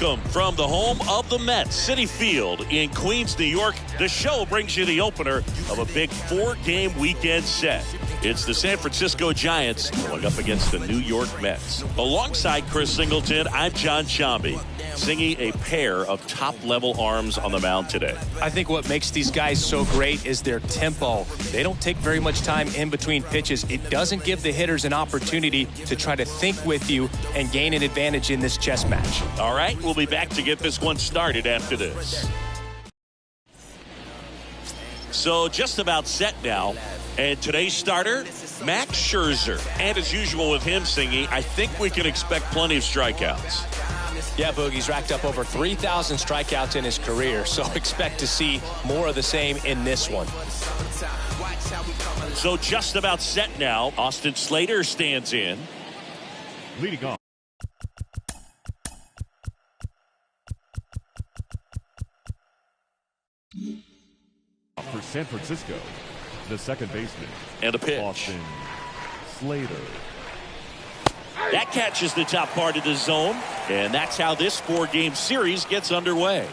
Welcome from the home of the Mets, Citi Field in Queens, New York. The show brings you the opener of a big 4-game weekend set. It's the San Francisco Giants going up against the New York Mets. Alongside Chris Singleton, I'm John Shambi, singing a pair of top-level arms on the mound today. I think what makes these guys so great is their tempo. They don't take very much time in between pitches. It doesn't give the hitters an opportunity to try to think with you and gain an advantage in this chess match. All right, we'll be back to get this one started after this. So just about set now. And today's starter, Max Scherzer. And as usual with him singing, I think we can expect plenty of strikeouts. Yeah, Boogie's racked up over 3,000 strikeouts in his career, so expect to see more of the same in this one. So just about set now. Austin Slater stands in. Leading off. For San Francisco, the second baseman. And a pitch. Austin Slater. That catches the top part of the zone, and that's how this 4-game series gets underway.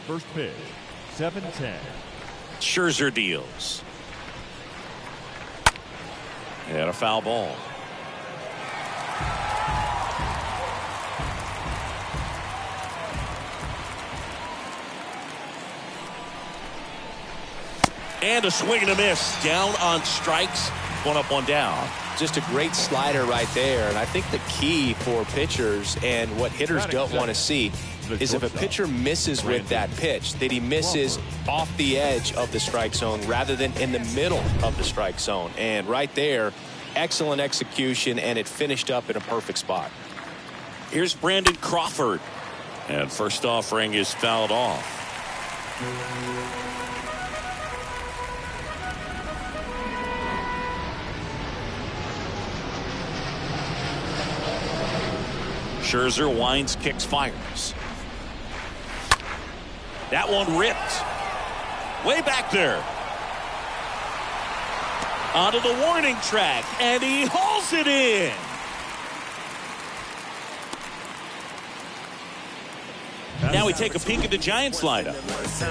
First pitch, 7-10. Scherzer deals. And a foul ball. And a swing and a miss. Down on strikes. One up, one down. Just a great slider right there. And I think the key for pitchers and what hitters don't want to see is if a pitcher misses with that pitch, that he misses off the edge of the strike zone rather than in the middle of the strike zone. And right there, excellent execution, and it finished up in a perfect spot. Here's Brandon Crawford. And first offering is fouled off. Scherzer winds, kicks, fires. That one ripped. Way back there. Onto the warning track, and he hauls it in. Now we take a peek at the Giants lineup.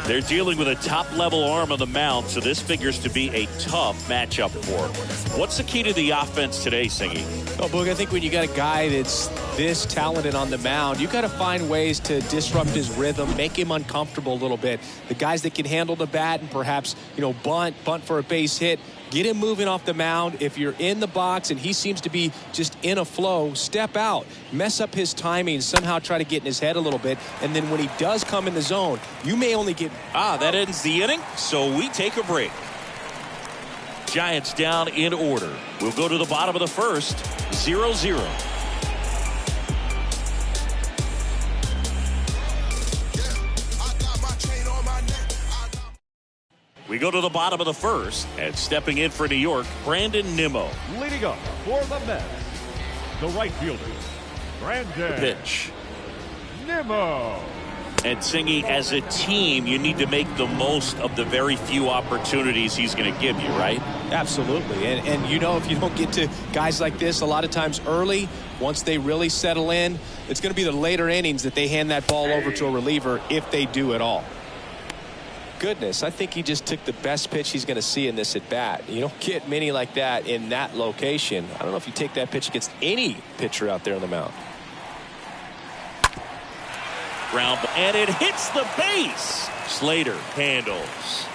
They're dealing with a top-level arm on the mound, so this figures to be a tough matchup for him. What's the key to the offense today, Singy? Oh, Boog, I think when you got a guy that's this talented on the mound, you got to find ways to disrupt his rhythm, make him uncomfortable a little bit. The guys that can handle the bat and perhaps, bunt for a base hit, get him moving off the mound. If you're in the box and he seems to be just in a flow, step out, mess up his timing, somehow try to get in his head a little bit. And then when he does come in the zone, you may only get... That ends the inning, so we take a break. Giants down in order. We'll go to the bottom of the first, 0-0. We go to the bottom of the first, and stepping in for New York, Brandon Nimmo. Leading up for the Mets, the right fielder, Brandon Pitch. Nimmo. And Singy, as a team, you need to make the most of the very few opportunities he's going to give you, right? Absolutely. And if you don't get to guys like this a lot of times early, once they really settle in, it's going to be the later innings that they hand that ball over to a reliever if they do at all. Goodness, I think he just took the best pitch he's going to see in this at bat. You don't get many like that in that location. I don't know if you take that pitch against any pitcher out there on the mound. Ground, and it hits the base. Slater handles.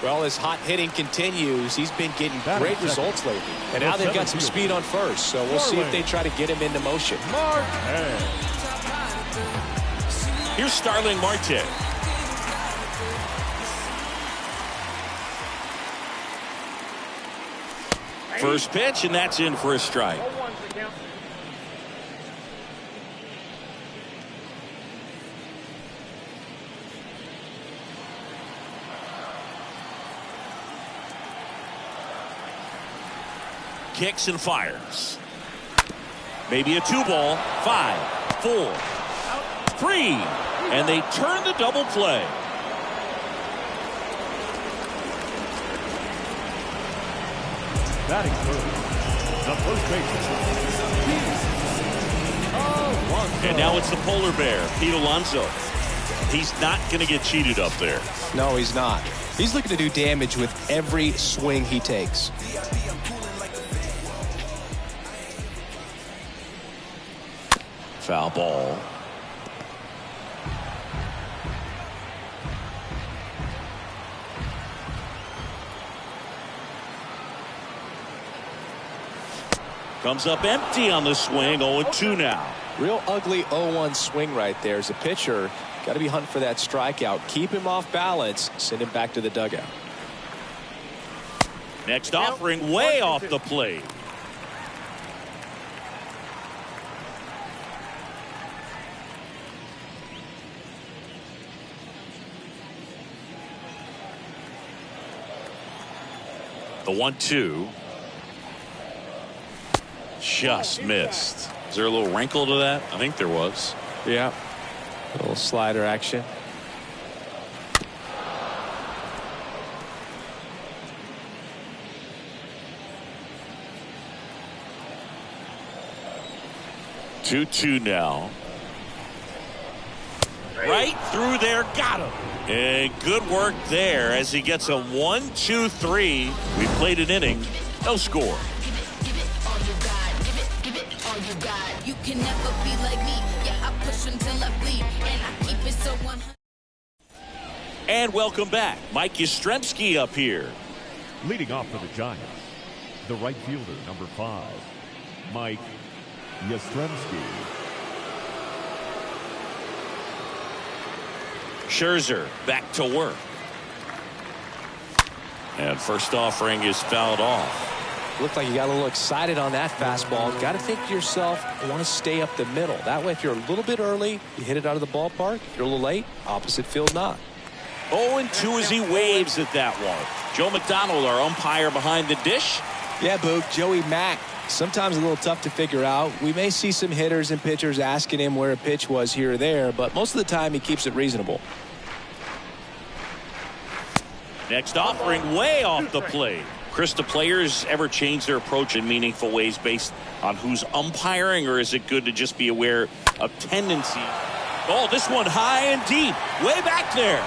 Well, as hot hitting continues, he's been getting great results lately. And now they've got some speed on first, so we'll see if they try to get him into motion. Here's Starling Marte. First pitch, and that's in for a strike. Kicks and fires. Maybe a 2-ball. 5, 4, 3, and they turn the double play. Batting first, the first baseman. And now it's the polar bear, Pete Alonso. He's not going to get cheated up there. No, he's not. He's looking to do damage with every swing he takes. Foul ball. Comes up empty on the swing. 0-2 now. Real ugly 0-1 swing right there. As a pitcher, got to be hunting for that strikeout. Keep him off balance. Send him back to the dugout. Next offering way off the plate. The 1-2. Just missed. Is there a little wrinkle to that? I think there was. Yeah. A little slider action. Two now. Right through there, got him. And good work there as he gets a 1-2-3. We played an inning, no score. You can never be like me. Yeah, I push until I bleed, and I keep it so 100. And welcome back. Mike Yastrzemski up here. Leading off for the Giants, the right fielder, number 5, Mike Yastrzemski. Scherzer back to work. And first offering is fouled off. Looked like you got a little excited on that fastball. Got to think to yourself, I want to stay up the middle. That way, if you're a little bit early, you hit it out of the ballpark. If you're a little late, opposite field not. 0-2 as he waves at that one. Joe McDonald, our umpire behind the dish. Yeah, Boog, Joey Mack. Sometimes a little tough to figure out. We may see some hitters and pitchers asking him where a pitch was here or there, but most of the time he keeps it reasonable. Next offering way off the plate. Chris, do players ever change their approach in meaningful ways based on who's umpiring, or is it good to just be aware of tendencies? Oh, this one high and deep, way back there.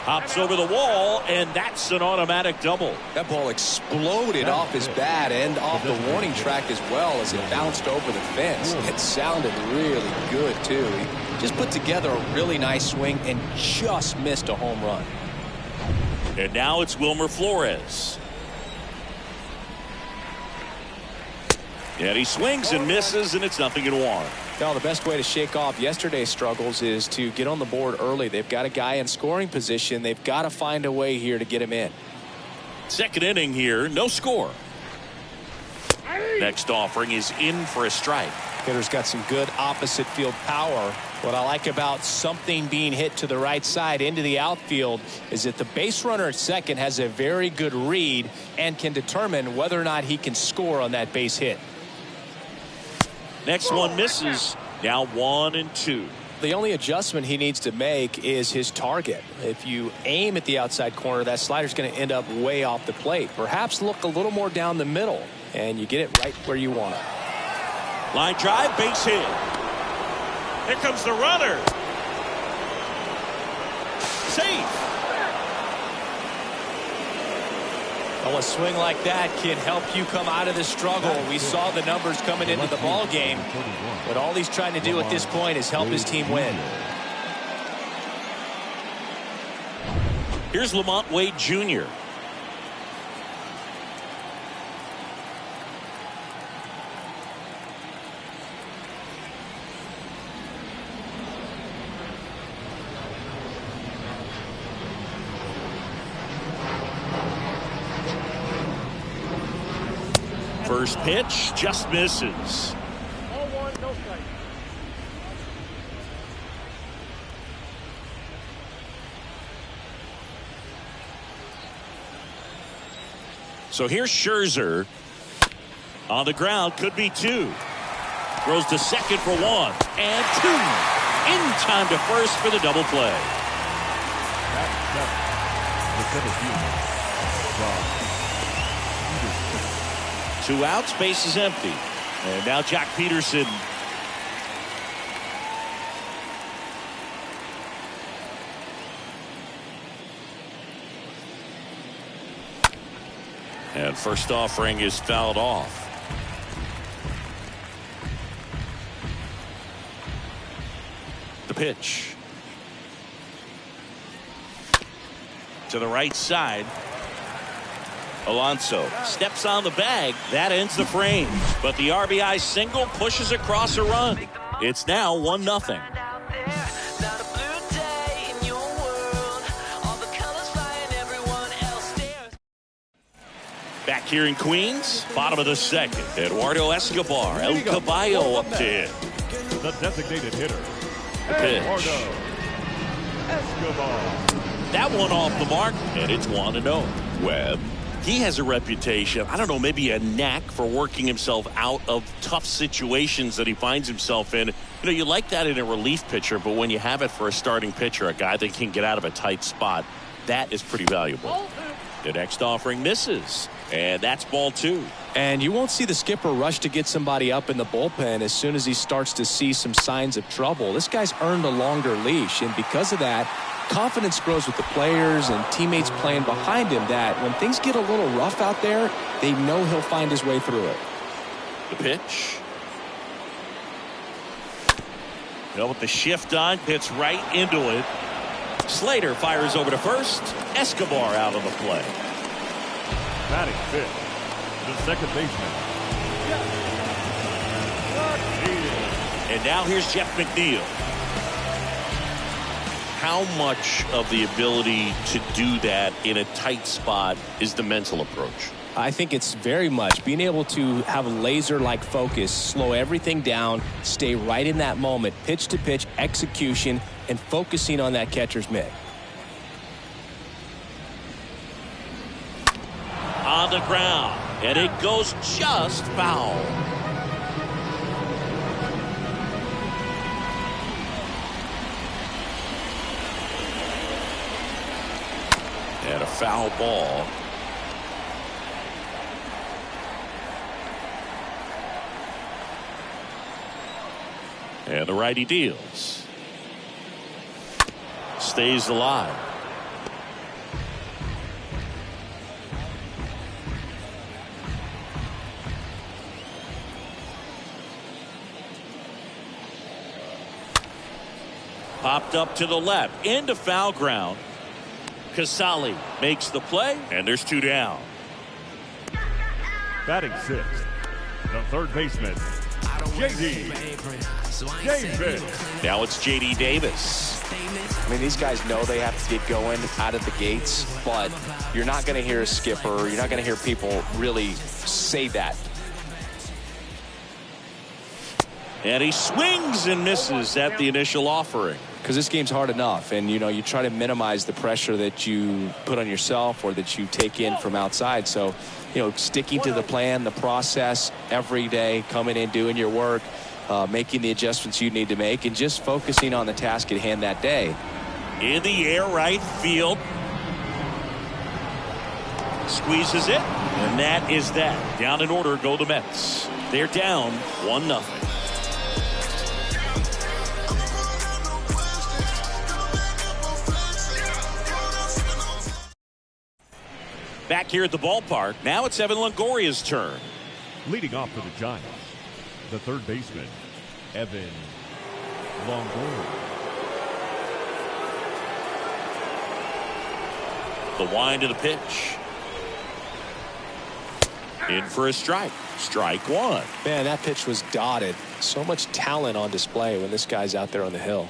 Hops over the wall, and that's an automatic double. That ball exploded off his bat and off the warning track as well as it bounced over the fence. It sounded really good, too. He just put together a really nice swing and just missed a home run. And now it's Wilmer Flores. And he swings and misses, and it's 0-1. Now, the best way to shake off yesterday's struggles is to get on the board early. They've got a guy in scoring position. They've got to find a way here to get him in. Second inning here, no score. Next offering is in for a strike. Hitter's got some good opposite field power. What I like about something being hit to the right side into the outfield is that the base runner at second has a very good read and can determine whether or not he can score on that base hit. Next one misses. Now 1-2. The only adjustment he needs to make is his target. If you aim at the outside corner, that slider's going to end up way off the plate. Perhaps look a little more down the middle, and you get it right where you want it. Line drive, base hit. Here comes the runner. Safe. Well, a swing like that can help you come out of the struggle. We saw the numbers coming into the ball game, but all he's trying to do at this point is help his team win. Here's Lamont Wade Jr. First pitch just misses. So here's Scherzer on the ground, could be 2. Throws to second for 1 and 2. In time to first for the double play. 2 outs, base is empty. And now Jack Peterson. And first offering is fouled off. The pitch. To the right side. Alonso steps on the bag. That ends the frame. But the RBI single pushes across a run. It's now 1-0. Back here in Queens, bottom of the second. Eduardo Escobar, El Caballo up to hit. The designated hitter, The pitch. Eduardo Escobar. That one off the mark, and it's 1-0. Webb. He has a reputation, I don't know, maybe a knack for working himself out of tough situations that he finds himself in. You know, you like that in a relief pitcher, but when you have it for a starting pitcher, a guy that can get out of a tight spot, that is pretty valuable. The next offering misses, and that's ball 2. And you won't see the skipper rush to get somebody up in the bullpen as soon as he starts to see some signs of trouble. This guy's earned a longer leash, and because of that, confidence grows with the players and teammates playing behind him, that when things get a little rough out there, they know he'll find his way through it. The pitch. With the shift on, hits right into it. Slater fires over to first. Escobar out on the play. Batting fifth, the second baseman, And now here's Jeff McNeil. How much of the ability to do that in a tight spot is the mental approach? I think it's very much being able to have a laser-like focus, slow everything down, stay right in that moment, pitch to pitch, execution, and focusing on that catcher's mitt. On the ground, and it goes just foul. And a foul ball. And the righty deals. Stays alive. Popped up to the left, into foul ground. Casali makes the play, and there's 2 down. batting sixth, the third baseman, J.D. Davis. Now it's J.D. Davis. I mean, these guys know they have to get going out of the gates, but you're not going to hear a skipper, you're not going to hear people really say that. And he swings and misses at the initial offering. Because this game's hard enough, and you know, you try to minimize the pressure that you put on yourself or that you take in from outside. So, you know, sticking to the plan, the process every day, coming in, doing your work, making the adjustments you need to make, and just focusing on the task at hand that day. In the air, right field. Squeezes it, and that is that. Down in order go the Mets. They're down 1-0. Back here at the ballpark, now it's Evan Longoria's turn. Leading off for the Giants, the third baseman, Evan Longoria. The wind of the pitch. In for a strike. Strike one. Man, that pitch was dotted. So much talent on display when this guy's out there on the hill.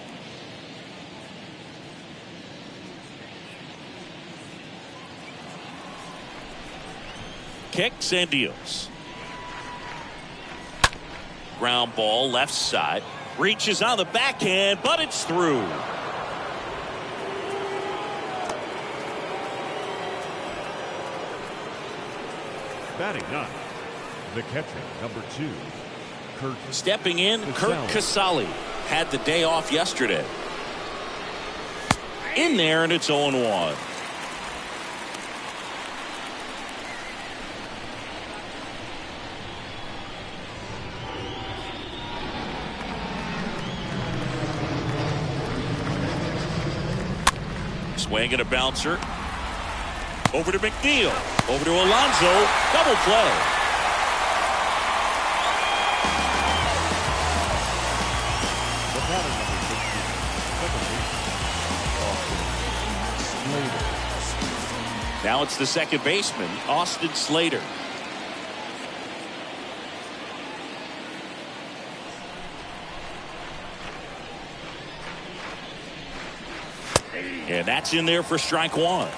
Kicks and deals. Ground ball left side. Reaches on the backhand, but it's through. Batting ninth, the catcher, number 2, Kurt. Stepping in, Kurt Casali had the day off yesterday. In there, and it's 0-1. Swing and a bouncer. Over to McNeil. Over to Alonso. Double play. The batter number 16, second baseman, Now it's the second baseman, Austin Slater. And that's in there for strike one.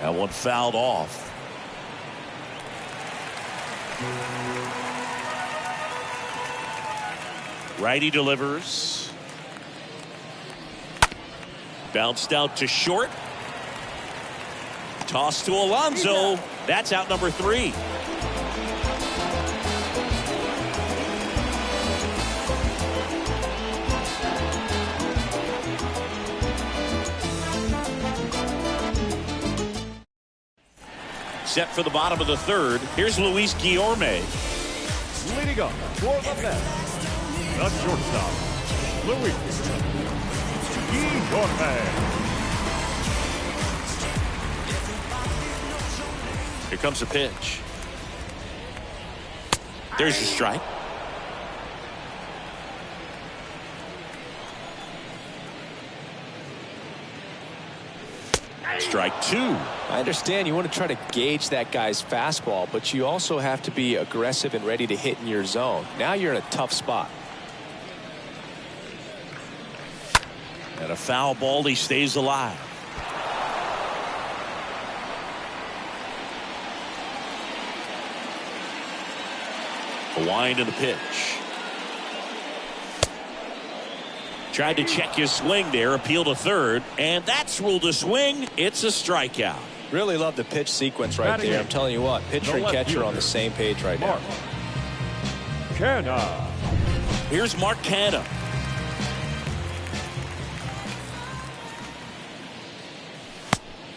That one fouled off. Righty delivers. Bounced out to short. Toss to Alonso. That's out number 3. Set for the bottom of the third. Here's Luis Guillorme. leading up for the Mets, the shortstop, Luis Guillorme. Here comes a pitch. There's your strike. Strike 2. I understand you want to try to gauge that guy's fastball, but you also have to be aggressive and ready to hit in your zone. Now you're in a tough spot. And a foul ball, he stays alive. The wind and the pitch. Tried to check his swing there, appeal to third, and that's ruled a swing. It's a strikeout. Really love the pitch sequence right there. I'm telling you what, pitcher and catcher on the same page right now. Canha. Here's Mark Canha.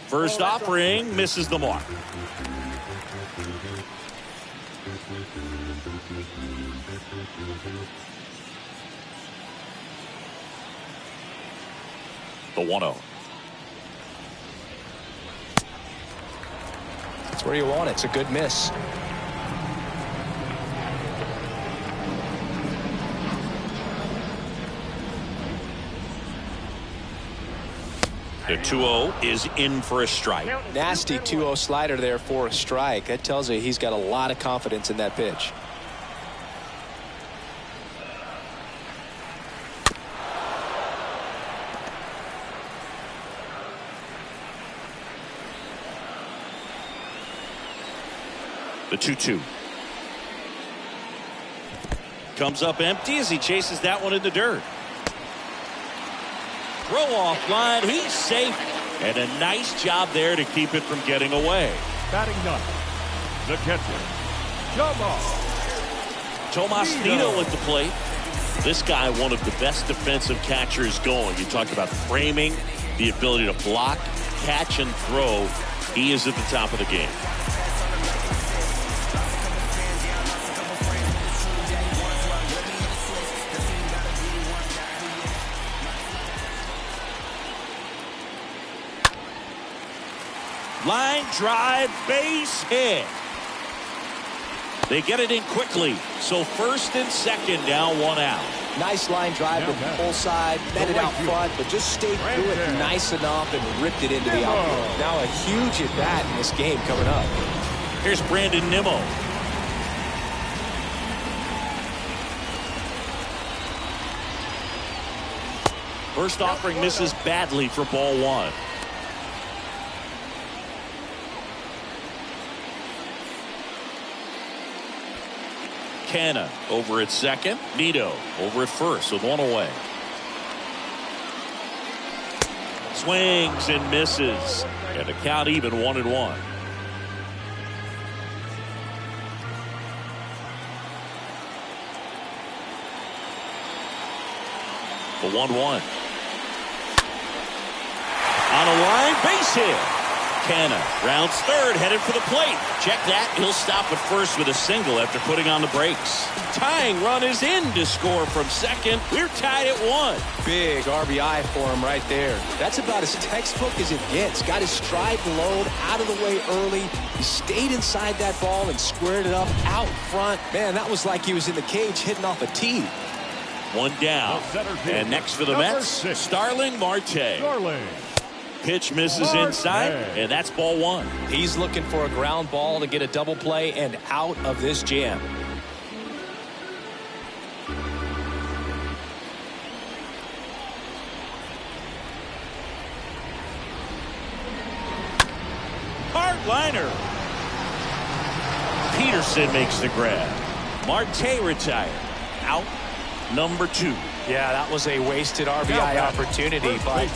First offering misses the mark. The 1-0. That's where you want it. It's a good miss. The 2-0 is in for a strike. Nasty 2-0 slider there for a strike. That tells you he's got a lot of confidence in that pitch. The 2-2. Comes up empty as he chases that one in the dirt. Throw off line. He's safe. And a nice job there to keep it from getting away. Batting ninth, the catcher, Tomas Nido at the plate. This guy, one of the best defensive catchers going. You talk about framing, the ability to block, catch, and throw. He is at the top of the game. Line drive, base hit. They get it in quickly. So first and second, now 1 out. Nice line drive to the full side, met it out front, but just stayed through it nice enough and ripped it into the outfield. Now a huge at bat in this game coming up. Here's Brandon Nimmo. First offering misses badly for ball 1. Canha over at second. Nido over at first with 1 away. Swings and misses. And the count even 1-1. The 1-1. On a line, base hit. Montana rounds third, headed for the plate. Check that. He'll stop at first with a single after putting on the brakes. Tying run is in to score from second. We're tied at 1. Big RBI for him right there. That's about as textbook as it gets. Got his stride load out of the way early. He stayed inside that ball and squared it up out front. Man, that was like he was in the cage hitting off a tee. 1 down. And next for the Mets, Starling Marte. Pitch misses inside, and that's ball 1. He's looking for a ground ball to get a double play and out of this jam. Hardliner. Peterson makes the grab. Marte retired. Out number 2. Yeah, that was a wasted RBI opportunity, but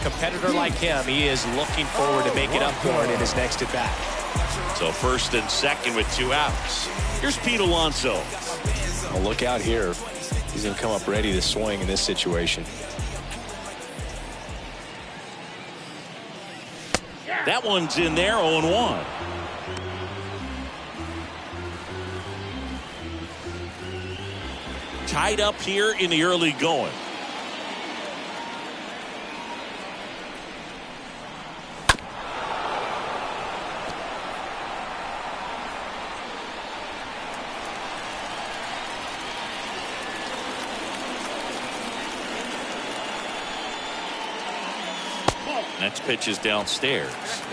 competitor like him, he is looking forward to making up for it in his next at bat. So first and second with 2 outs. Here's Pete Alonso. Well, look out here. He's going to come up ready to swing in this situation. That one's in there, 0-1. Tied up here in the early going. Next pitch is downstairs.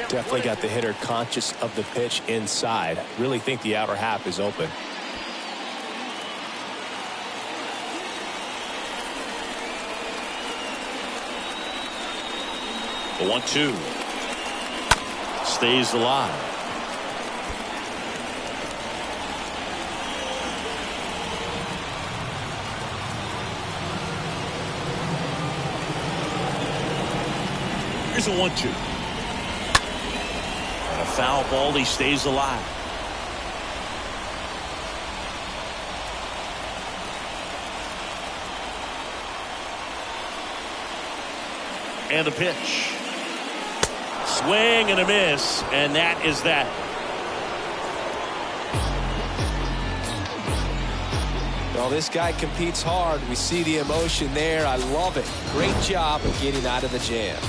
Definitely got the hitter conscious of the pitch inside. Really think the outer half is open. The 1-2 stays alive. Here's a 1-2. And a foul ball. He stays alive. And the pitch. Swing and a miss, and that is that. Well, this guy competes hard. We see the emotion there. I love it. Great job of getting out of the jam.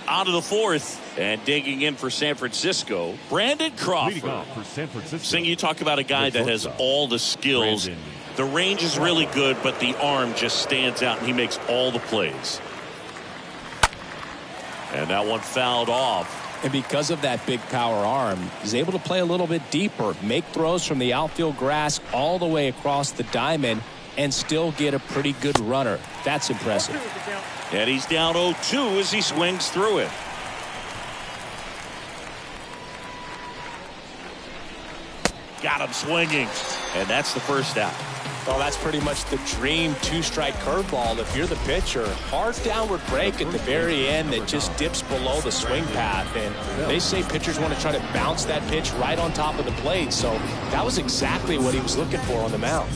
On to the 4th, and digging in for San Francisco, Brandon Crawford. For San Francisco. Sing, you talk about a guy that has all the skills. The range is really good, but the arm just stands out, and he makes all the plays. And that one fouled off. And because of that big power arm, he's able to play a little bit deeper, make throws from the outfield grass all the way across the diamond, and still get a pretty good runner. That's impressive. And he's down 0-2 as he swings through it. Got him swinging, and that's the first out. Well, that's pretty much the dream 2-strike curveball. If you're the pitcher, hard downward break at the very end that just dips below the swing path. And they say pitchers want to try to bounce that pitch right on top of the plate. So that was exactly what he was looking for on the mound.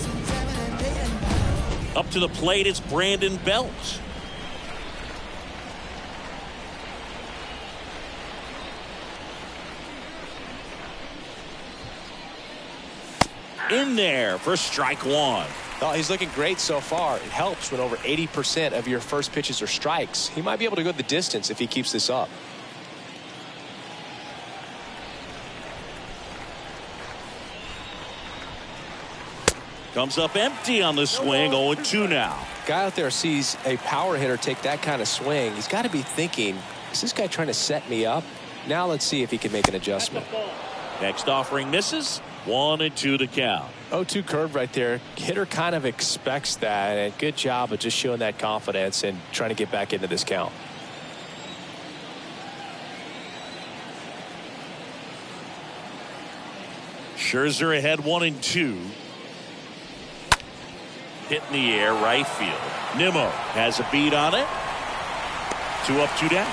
Up to the plate, it's Brandon Belt. In there for strike 1. Well, he's looking great so far. It helps when over 80% of your first pitches are strikes. He might be able to go the distance if he keeps this up. Comes up empty on the swing. 0-2 now. Guy out there sees a power hitter take that kind of swing. He's got to be thinking, is this guy trying to set me up? Now let's see if he can make an adjustment. Next offering misses. 1-2 to count. 0-2 curve right there. Hitter kind of expects that, and good job of just showing that confidence and trying to get back into this count. Scherzer ahead 1-2. Hit in the air, right field. Nimmo has a beat on it. 2 up, 2 down.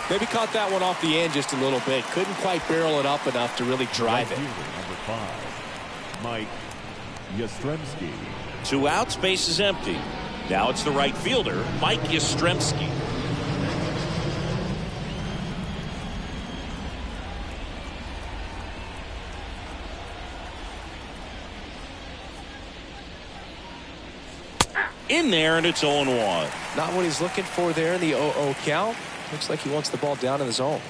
Maybe caught that one off the end just a little bit. Couldn't quite barrel it up enough to really drive it. Number 5, Mike Yastrzemski. 2 outs, base is empty. Now it's the right fielder, Mike Yastrzemski. In there, and it's 0-1. Not what he's looking for there in the 0-0 count. Looks like he wants the ball down in the zone.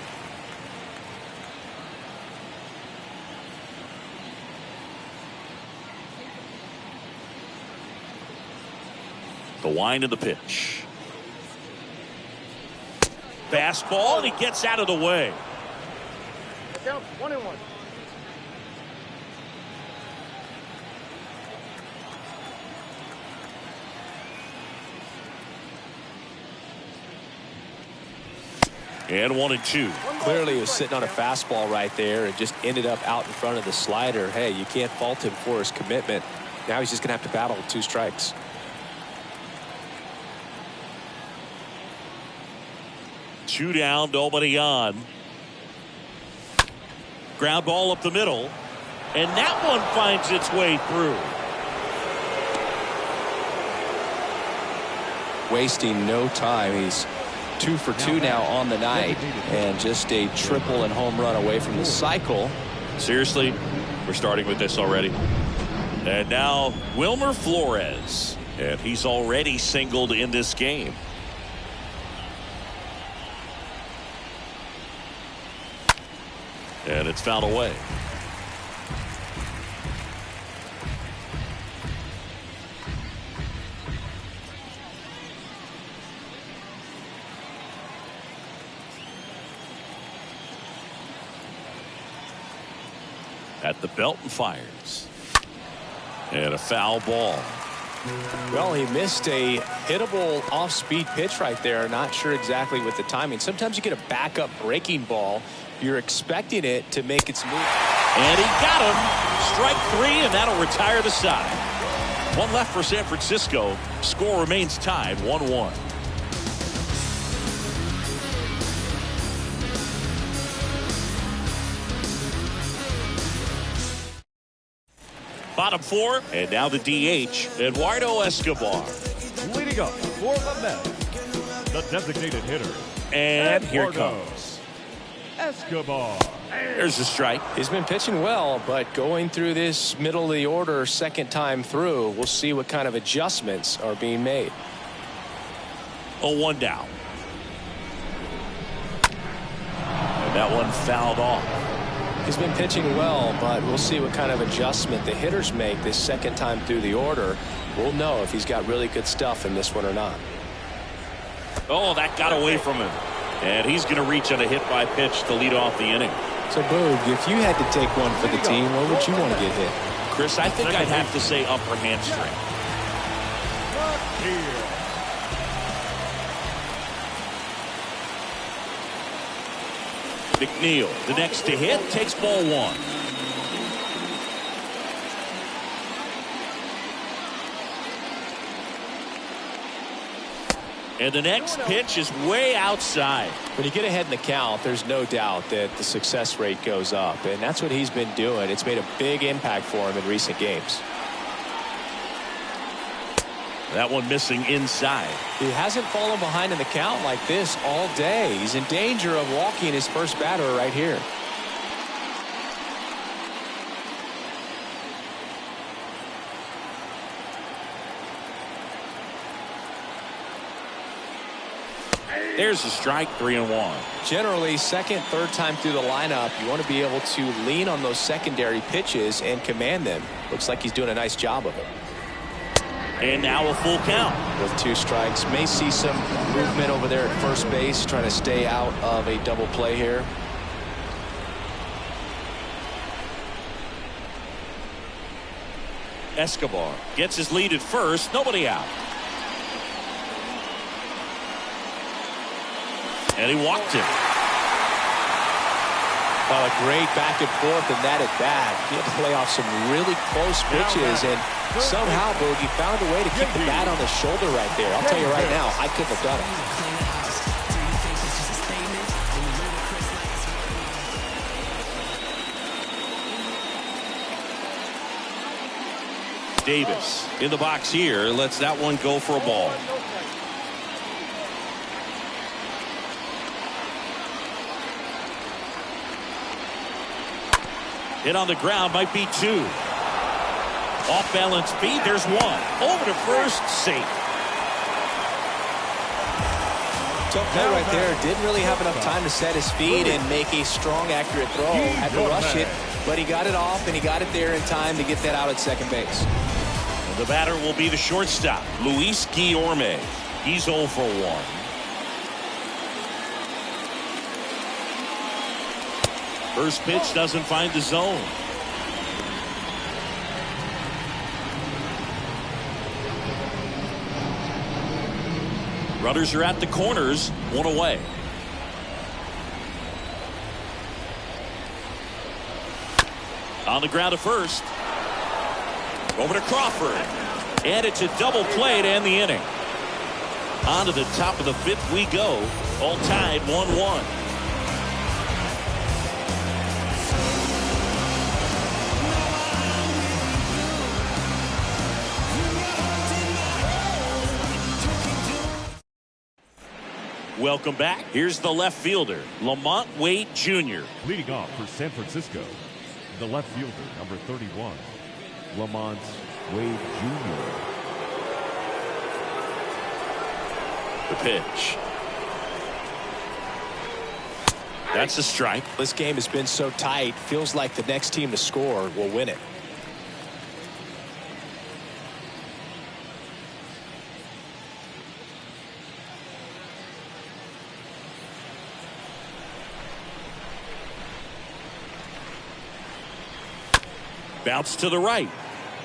The wind of the pitch. Fastball, and he gets out of the way. Count 1-1. And 1-2. Clearly he was sitting on a fastball right there and just ended up out in front of the slider. Hey, you can't fault him for his commitment. Now he's just going to have to battle with 2 strikes. Two down, nobody on. Ground ball up the middle. And that one finds its way through. Wasting no time. He's 2 for 2 now on the night, and just a triple and home run away from the cycle. Seriously, we're starting with this already. And now Wilmer Flores, and he's already singled in this game. And it's fouled away. At the belt and fires. And a foul ball. Well, he missed a hittable off-speed pitch right there. Not sure exactly with the timing. Sometimes you get a backup breaking ball. You're expecting it to make its move. And he got him. Strike 3, and that'll retire the side. 1 left for San Francisco. Score remains tied 1-1. Bottom 4, and now the DH, Eduardo Escobar. Leading up for the Mets, the designated hitter. And here it Eduardo comes. Escobar. There's the strike. He's been pitching well, but going through this middle of the order second time through, we'll see what kind of adjustments are being made. 0-1 down. And that one fouled off. He's been pitching well, but we'll see what kind of adjustment the hitters make this second time through the order. We'll know if he's got really good stuff in this one or not. Oh, that got away from him. And he's going to reach on a hit by pitch to lead off the inning. So, Boog, if you had to take one for the team, where would you want to get hit? Chris, I think I'd have to say upper hamstring. McNeil, the next to hit, takes ball 1. And the next pitch is way outside. When you get ahead in the count, there's no doubt that the success rate goes up, and that's what he's been doing. It's made a big impact for him in recent games. That one missing inside. He hasn't fallen behind in the count like this all day. He's in danger of walking his first batter right here. There's the strike, 3-1. Generally, second, third time through the lineup, you want to be able to lean on those secondary pitches and command them. Looks like he's doing a nice job of it. And now a full count. With 2 strikes, may see some movement over there at first base, trying to stay out of a double play here. Escobar gets his lead at first, nobody out. And he walked him. Well, a great back and forth in that at bat. He had to play off some really close pitches, and somehow, Boogie found a way to keep the bat on the shoulder right there. I'll tell you right now, I couldn't have done it. Davis in the box here. Lets that one go for a ball. Hit on the ground, might be 2. Off balance feed, there's 1. Over to first, safe. Tough play right there. Didn't really have enough time to set his feet and make a strong, accurate throw. Had to rush it, but he got it off, and he got it there in time to get that out at second base. And the batter will be the shortstop, Luis Guillorme. He's 0 for 1. First pitch doesn't find the zone. Runners are at the corners, 1 away. On the ground to first. Over to Crawford. And it's a double play to end the inning. On to the top of the 5th we go. All tied 1-1. Welcome back. Here's the left fielder, Lamont Wade Jr. Leading off for San Francisco, the left fielder, number 31, Lamont Wade Jr. The pitch. That's a strike. This game has been so tight. Feels like the next team to score will win it. Bounce to the right.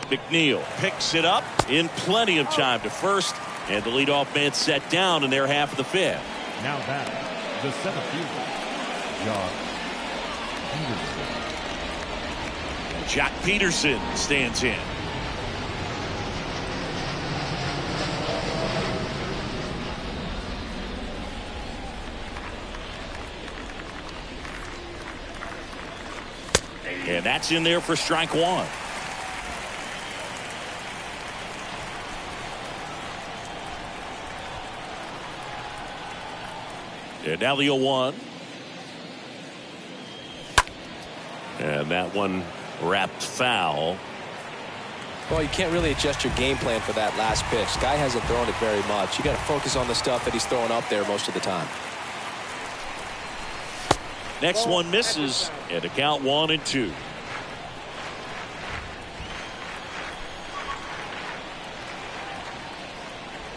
McNeil picks it up in plenty of time to first, and the leadoff man set down in their half of the 5th. Now batting, the center fielder, Jock Peterson. Jock Peterson stands in. And that's in there for strike 1. And now the 0-1. And that one wrapped foul. Well, you can't really adjust your game plan for that last pitch. Guy hasn't thrown it very much. You got to focus on the stuff that he's throwing up there most of the time. Next one misses, and the count 1-2.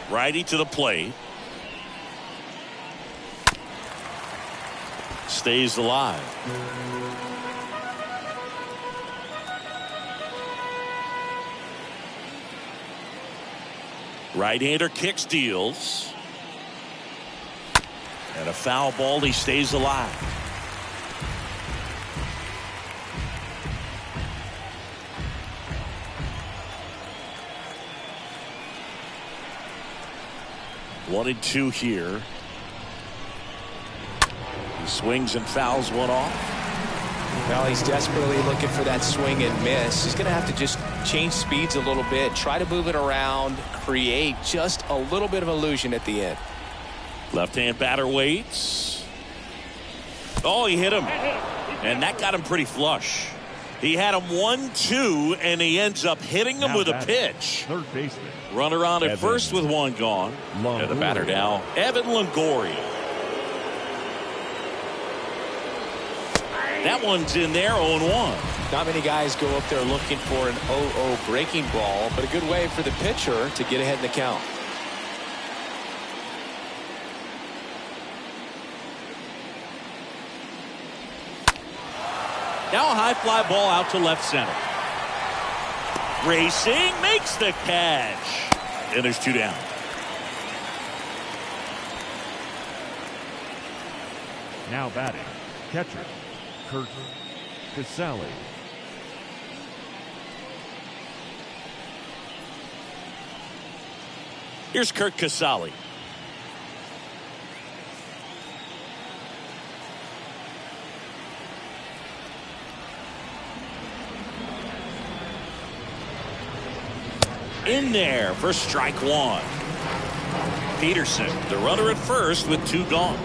Righty to the plate. Stays alive. Right-hander kicks, deals. And a foul ball, he stays alive. One and 2 here. He swings and fouls one off. Well, he's desperately looking for that swing and miss. He's going to have to just change speeds a little bit, try to move it around, create just a little bit of illusion at the end. Left-hand batter waits. Oh, he hit him. And that got him pretty flush. He had him 1-2, and he ends up hitting him with a pitch. Third baseman. Runner on at Evan first with one gone. And the batter now, Evan Longoria. That one's in there, 0-1. Not many guys go up there looking for an 0-0 breaking ball, but a good way for the pitcher to get ahead in the count. Now a high fly ball out to left center. Racing, makes the catch. And there's 2 down. Now batting, catcher, Kurt Casale. Here's Kurt Casale. In there for strike one. Peterson, the runner at first with 2 gone.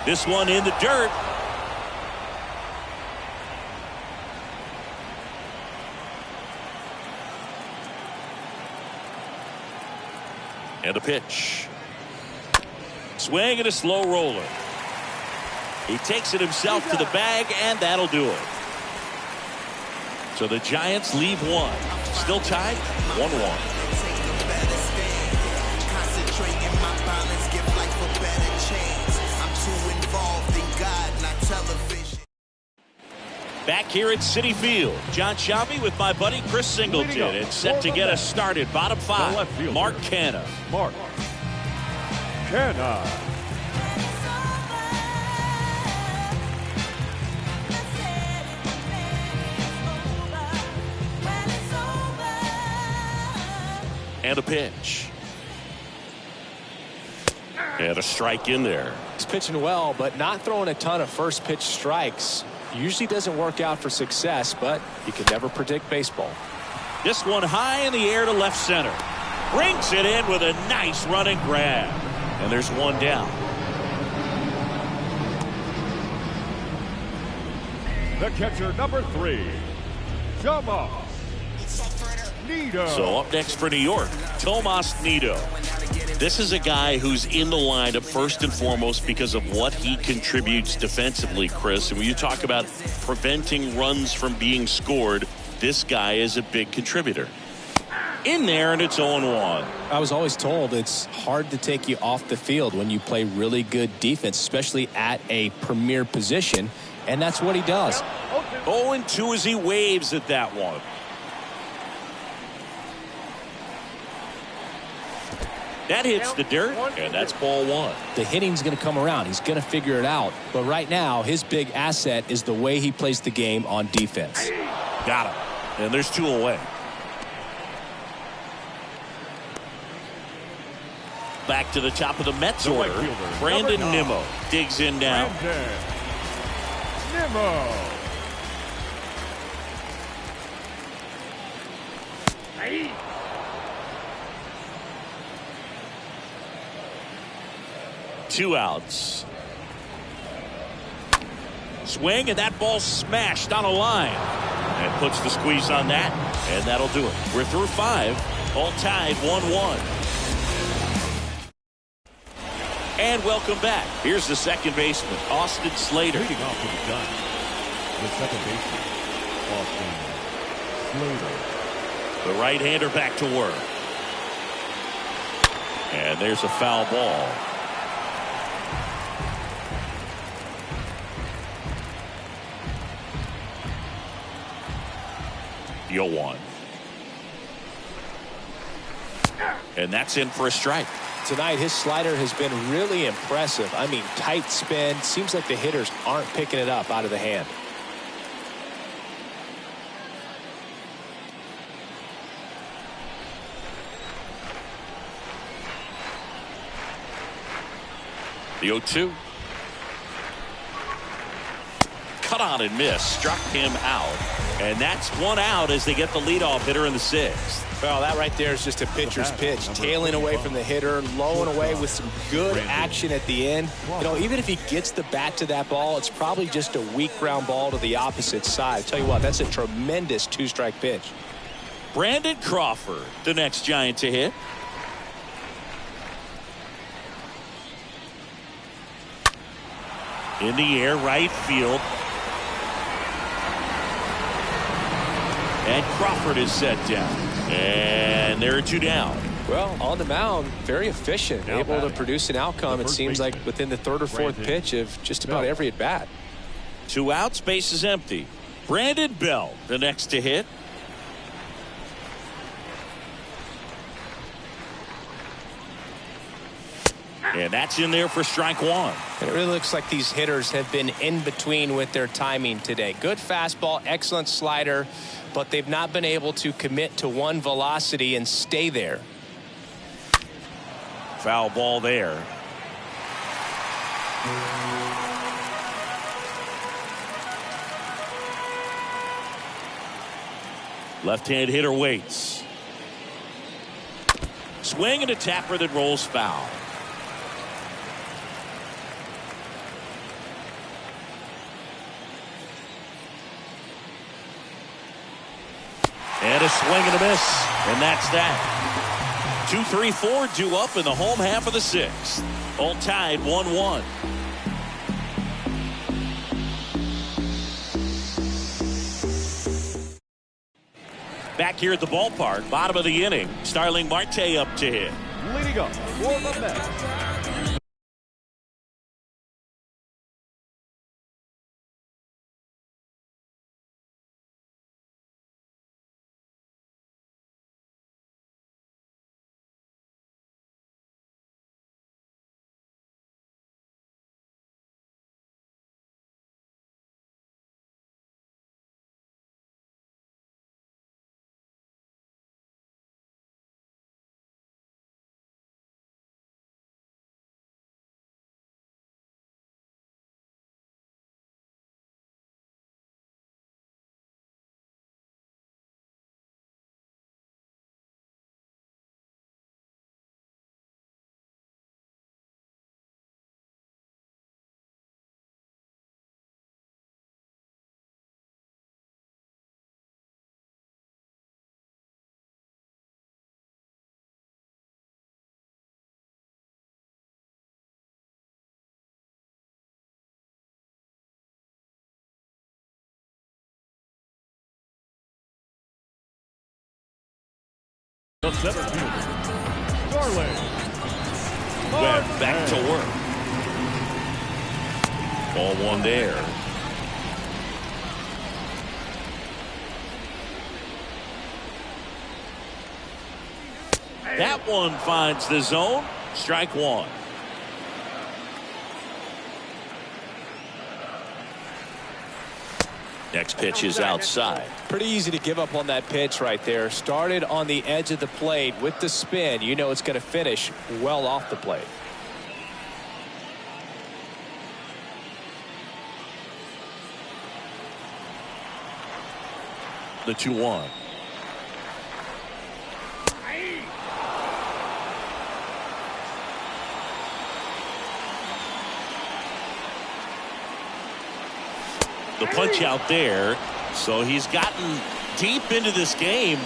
This one in the dirt. And a pitch. Swing and a slow roller. He takes it himself to the bag, and that'll do it. So the Giants leave one. Still tied 1-1. Back here at Citi Field, John Sciambi with my buddy Chris Singleton. It's set to get us started. Bottom 5, Mark Canha. Mark Canha. And a pitch. And a strike in there. He's pitching well, but not throwing a ton of first pitch strikes. Usually doesn't work out for success, but you can never predict baseball. This one high in the air to left center. Brings it in with a nice running grab. And there's one down. The catcher, number 3, Tomas Nido. So up next for New York, Tomas Nido. This is a guy who's in the lineup first and foremost because of what he contributes defensively, Chris. And when you talk about preventing runs from being scored, this guy is a big contributor. In there, and it's 0-1. I was always told it's hard to take you off the field when you play really good defense, especially at a premier position, and that's what he does. 0-2 as he waves at that one. That hits the dirt, and that's ball 1. The hitting's going to come around. He's going to figure it out. But right now, his big asset is the way he plays the game on defense. Got him. And there's 2 away. Back to the top of the Mets order. Brandon Nimmo digs in now. Brandon Nimmo. Two outs. Swing, and that ball smashed on a line. And puts the squeeze on that, and that'll do it. We're through 5, all tied 1-1. And welcome back. Here's the second baseman, Austin Slater. Leading off to the Giants, the second baseman, Austin Slater. The right-hander back to work. And there's a foul ball. The 0-1. And that's in for a strike. Tonight, his slider has been really impressive. I mean, tight spin. Seems like the hitters aren't picking it up out of the hand. The 0-2. Cut on and miss. Struck him out. And that's 1 out as they get the leadoff hitter in the 6th. Well, that right there is just a pitcher's pitch. Tailing away from the hitter, lowing away with some good action at the end. You know, even if he gets the bat to that ball, it's probably just a weak ground ball to the opposite side. Tell you what, that's a tremendous 2-strike pitch. Brandon Crawford, the next Giant to hit. In the air, right field. And Crawford is set down. And there are 2 down. Well, on the mound, very efficient, able to produce an outcome, it seems like, within the 3rd or 4th pitch of just about every at-bat. 2 outs, base is empty. Brandon Bell, the next to hit. And that's in there for strike 1. And it really looks like these hitters have been in between with their timing today. Good fastball, excellent slider, but they've not been able to commit to one velocity and stay there. Foul ball there. Left-hand hitter waits. Swing and a tapper that rolls foul. And a swing and a miss. And that's that. 2-3-4 due up in the home half of the sixth. All tied 1-1. Back here at the ballpark, bottom of the inning. Starling Marte up to hit. Leading up for the Mets, the center fielder, Starling Webb back to work. Ball one there. That one finds the zone. Strike one. Next pitch is outside. Pretty easy to give up on that pitch right there. Started on the edge of the plate with the spin. You know it's going to finish well off the plate. The 2-1. The punch out there. So he's gotten deep into this game,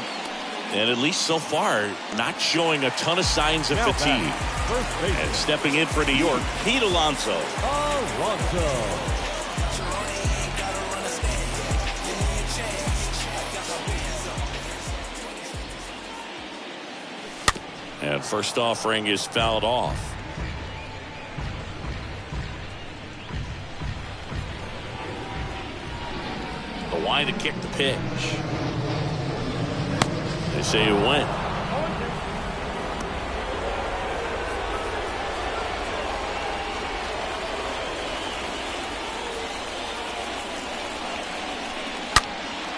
and at least so far not showing a ton of signs of fatigue. And stepping in for New York, Pete Alonso. And first offering is fouled off. The line to kick the pitch. They say it went.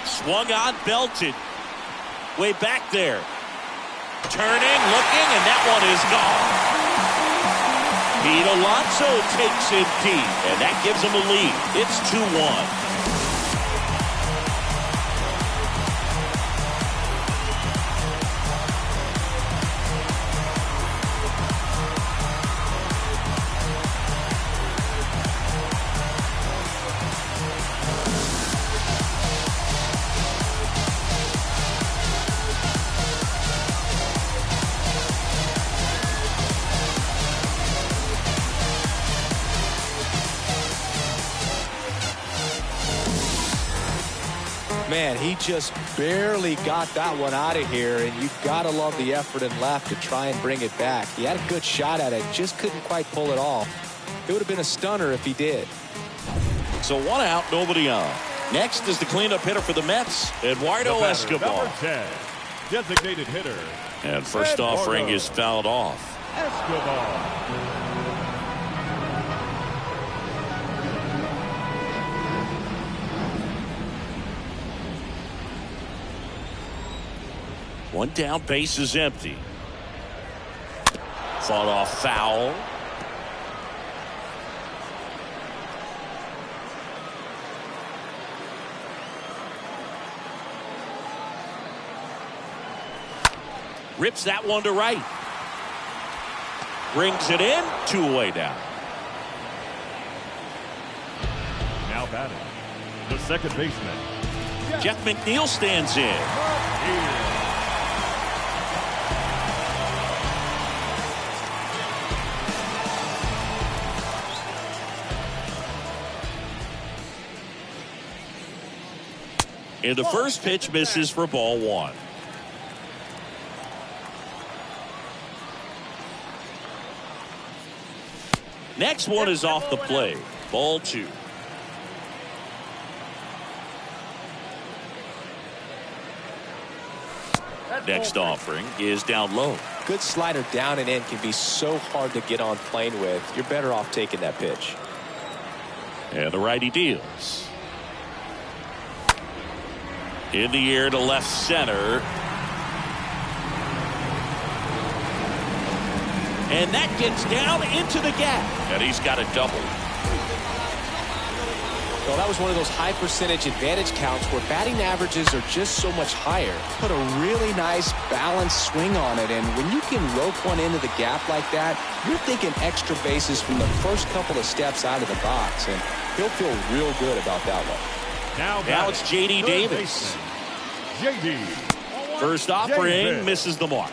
Swung on, belted. Way back there. Turning, looking, and that one is gone. Pete Alonso takes it deep, and that gives him a lead. It's 2-1. Man, he just barely got that one out of here, and you've got to love the effort and left to try and bring it back. He had a good shot at it, just couldn't quite pull it off. It would have been a stunner if he did. So one out, nobody on. Next is the cleanup hitter for the Mets, Eduardo Escobar. Number 10, designated hitter. And first offering is fouled off. Escobar. One down, base is empty. Fought off foul. Rips that one to right. Brings it in. 2 away now. Now batting, the second baseman, Jeff McNeil stands in. And the first pitch misses for ball 1. Next one is off the plate. Ball 2. Next offering is down low. Good slider down and in can be so hard to get on plane with. You're better off taking that pitch. And the righty deals. In the air to left center. And that gets down into the gap. And he's got a double. Well, that was one of those high percentage advantage counts where batting averages are just so much higher. Put a really nice balanced swing on it, and when you can rope one into the gap like that, you're thinking extra bases from the first couple of steps out of the box, and he'll feel real good about that one. Now it's J.D. Davis. J.D. First offering misses the mark.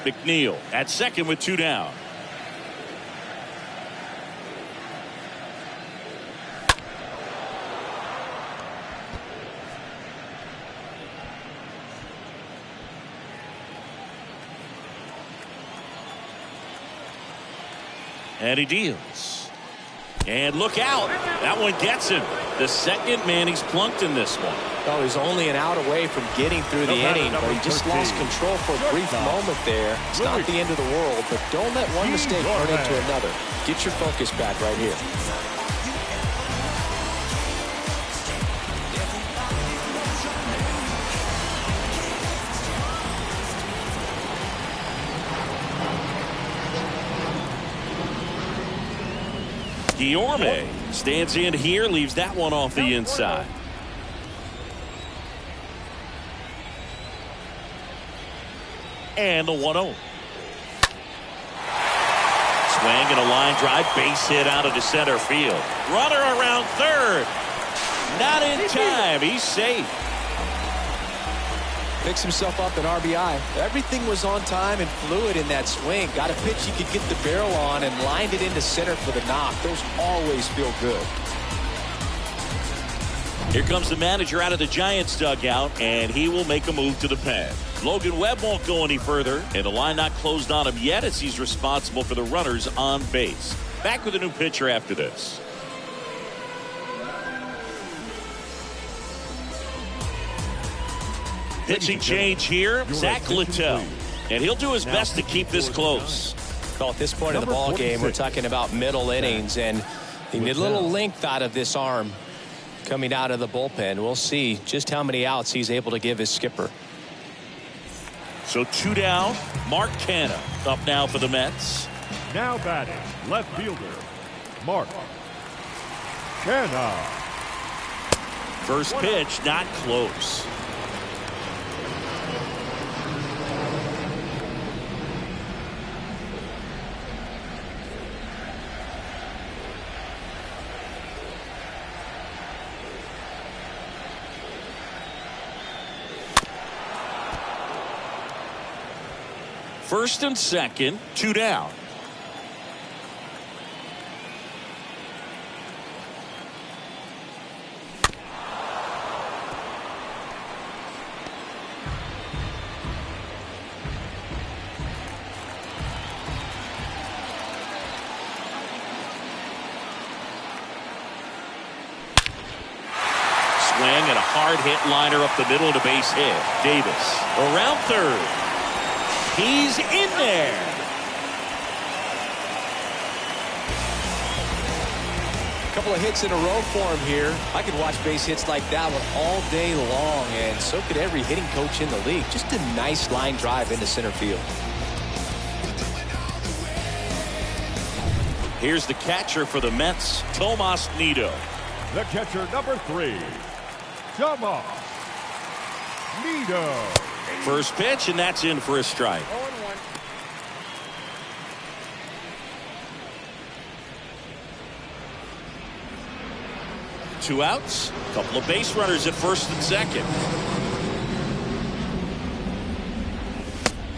McNeil at second with 2 down. And he deals. And look out. That one gets him. The second Manning's plunked in this one. Oh, he's only an out away from getting through the inning, but he just lost control for a brief moment there. It's not the end of the world, but don't let one mistake turn into another. Get your focus back right here. Guillorme stands in here, leaves that one off the inside. And the 1-0. Swing and a line drive, base hit out of the center field. Runner around third. Not in time. He's safe. Picks himself up an RBI. Everything was on time and fluid in that swing. Got a pitch he could get the barrel on and lined it into center for the knock. Those always feel good. Here comes the manager out of the Giants dugout, and he will make a move to the pen. Logan Webb won't go any further, and the line not closed on him yet as he's responsible for the runners on base. Back with a new pitcher after this. Pitching change here, Zach Littell. And he'll do his best to keep this close. Well, at this point in the ball game, we're talking about middle innings, and you need a little length out of this arm coming out of the bullpen. We'll see just how many outs he's able to give his skipper. So 2 down. Mark Canha up now for the Mets. Now batting, left fielder, Mark Canha. First pitch, not close. First and second, 2 down. Swing and a hard hit liner up the middle to base hit. Davis around third. He's in there. A couple of hits in a row for him here. I could watch base hits like that one all day long, and so could every hitting coach in the league. Just a nice line drive into center field. Here's the catcher for the Mets, Tomas Nido. The catcher, number 3, Tomas Nido. First pitch, and that's in for a strike. 0-1. Two outs, a couple of base runners at first and second.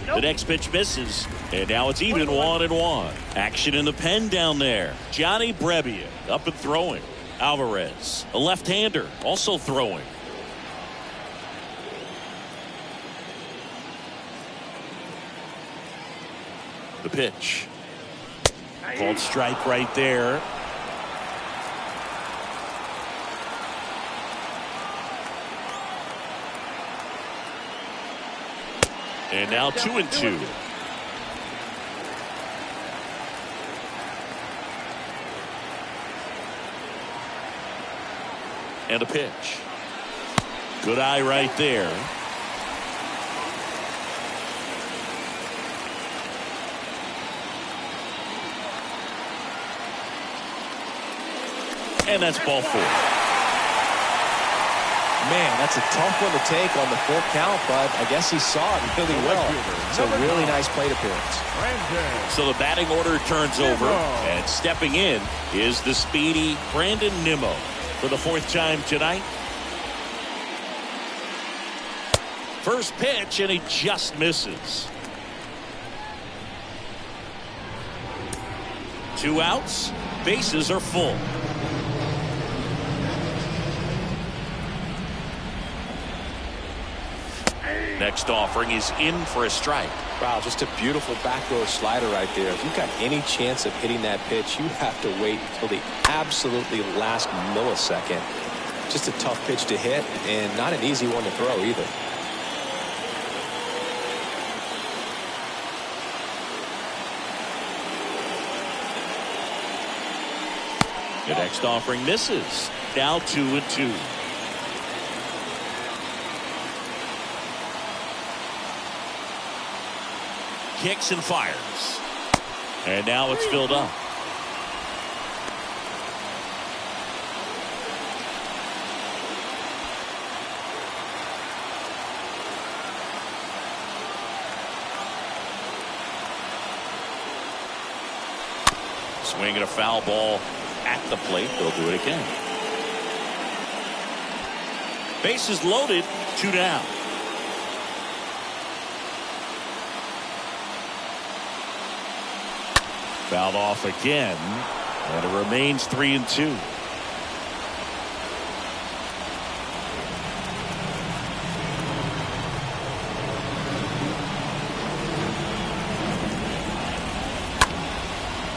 The next pitch misses, and now it's even 1-1. Action in the pen down there. Johnny Brebbia up and throwing. Alvarez, a left-hander, also throwing. The pitch. Called strike right there. And now 2-2. And a pitch. Good eye right there. And that's ball 4. Man, that's a tough one to take on the full count, but I guess he saw it really well. It's a really nice plate appearance. So the batting order turns over, and stepping in is the speedy Brandon Nimmo for the 4th time tonight. First pitch, and he just misses. 2 outs, bases are full. Next offering is in for a strike. Wow, just a beautiful back row slider right there. If you've got any chance of hitting that pitch, you have to wait until the absolutely last millisecond. Just a tough pitch to hit, and not an easy one to throw either. The next offering misses. Now 2-2. Kicks and fires. And now it's filled up. Swinging a foul ball at the plate. They'll do it again. Bases loaded, 2 down. Fouled off again, and it remains 3-2.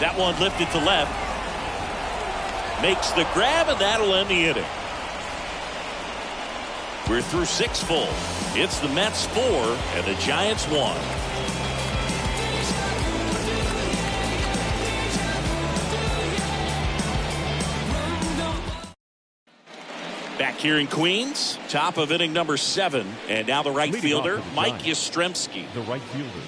That one lifted to left. Makes the grab, and that'll end the inning. We're through 6 full. It's the Mets 4 and the Giants 1. Back here in Queens, top of inning number 7, and now the right fielder, Mike Yastrzemski.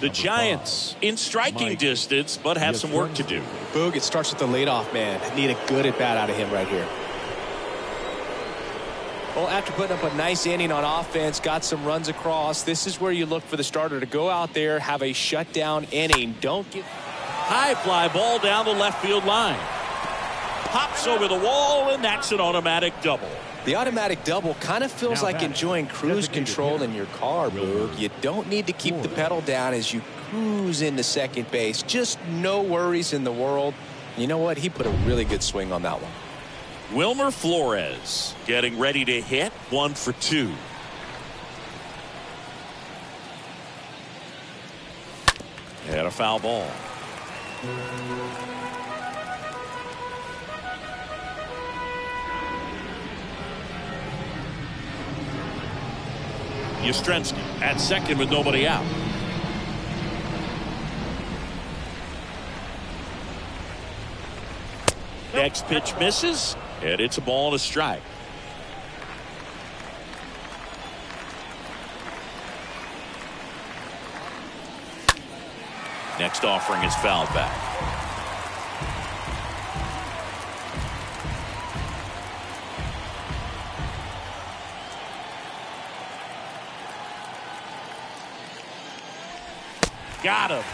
The Giants in striking distance, but have some work to do. Boog, it starts with the leadoff man. Need a good at bat out of him right here. Well, after putting up a nice inning on offense, got some runs across, this is where you look for the starter to go out there, have a shutdown inning. Don't give. High fly ball down the left field line. Pops over the wall, and that's an automatic double. The automatic double kind of feels like enjoying cruise control in your car, Boog. You don't need to keep the pedal down as you cruise into second base. Just no worries in the world. You know what? He put a really good swing on that one. Wilmer Flores getting ready to hit. 1 for 2. And a foul ball. Yastrzemski at second with nobody out. Next pitch misses, and it's a ball and a strike. Next offering is fouled back. got him.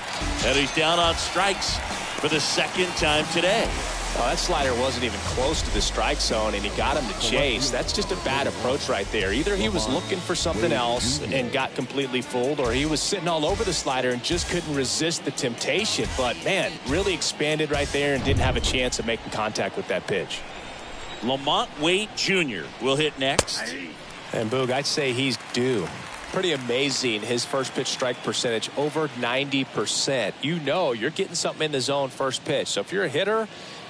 And he's down on strikes for the second time today. Oh, that slider wasn't even close to the strike zone, and he got him to chase. That's just a bad approach right there. Either he was looking for something else and got completely fooled, or he was sitting all over the slider and just couldn't resist the temptation. But, man, really expanded right there and didn't have a chance of making contact with that pitch. Lamont Wade Jr. will hit next. And, Boog, I'd say he's due. Pretty amazing. His first pitch strike percentage over 90%. You know you're getting something in the zone first pitch. So if you're a hitter,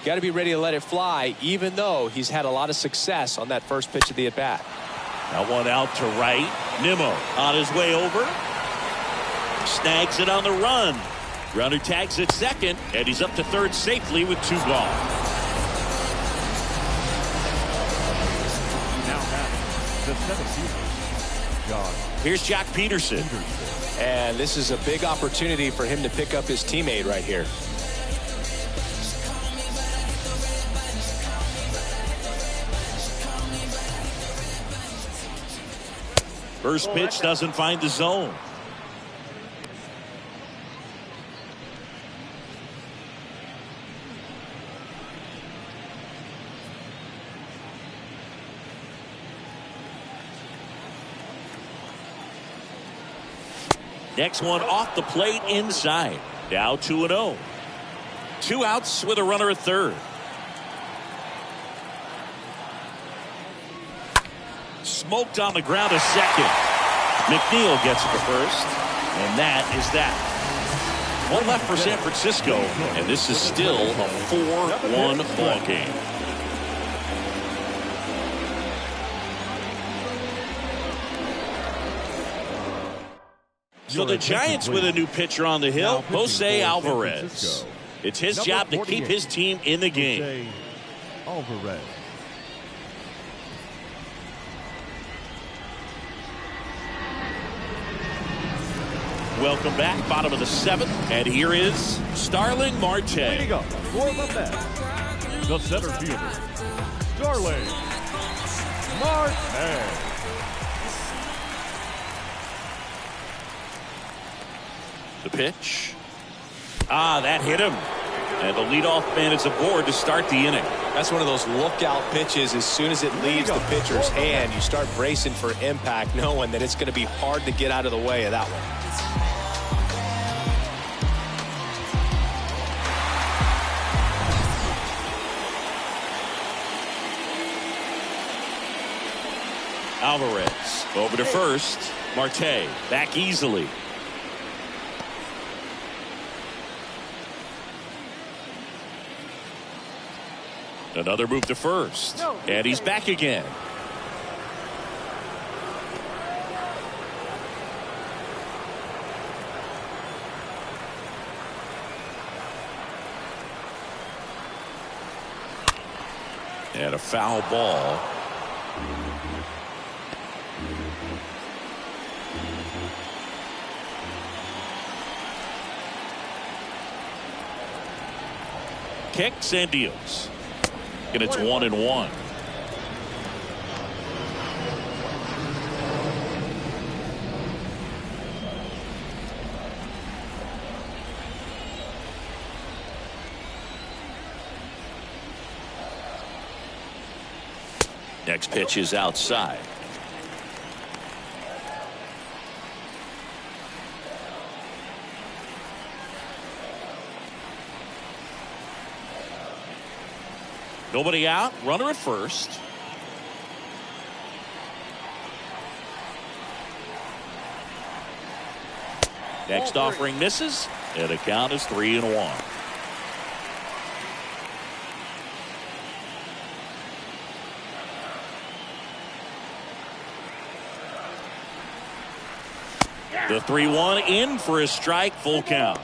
you got to be ready to let it fly, even though he's had a lot of success on that first pitch of the at-bat. That one out to right. Nimmo on his way over. Snags it on the run. Runner tags at second, and he's up to third safely with 2 gone. Now batting, the center fielder, Josh. Here's Jock Peterson. And this is a big opportunity for him to pick up his teammate right here. First pitch doesn't find the zone. Next one off the plate inside. Now 2-0. 2 outs with a runner at third. Smoked on the ground to second. McNeil gets it to first. And that is that. One left for San Francisco. And this is still a 4-1 ball game. So the Giants with a new pitcher on the hill, Jose Alvarez. It's his job to keep his team in the game. Alvarez. Welcome back, bottom of the 7th, and here is Starling Marte. Leading up for the Mets, the center fielder, Starling Marte. The pitch. That hit him. And the leadoff man is aboard to start the inning. That's one of those lookout pitches. As soon as it leaves the pitcher's hand, you start bracing for impact, knowing that it's going to be hard to get out of the way of that one. Alvarez over to first. Marte back easily. Another move to first. And he's back again. And a foul ball. Kicks and deals. And it's 1-1. Next pitch is outside. Nobody out, runner at first. Next offering misses, and the count is 3-1. The 3-1 in for a strike, full count.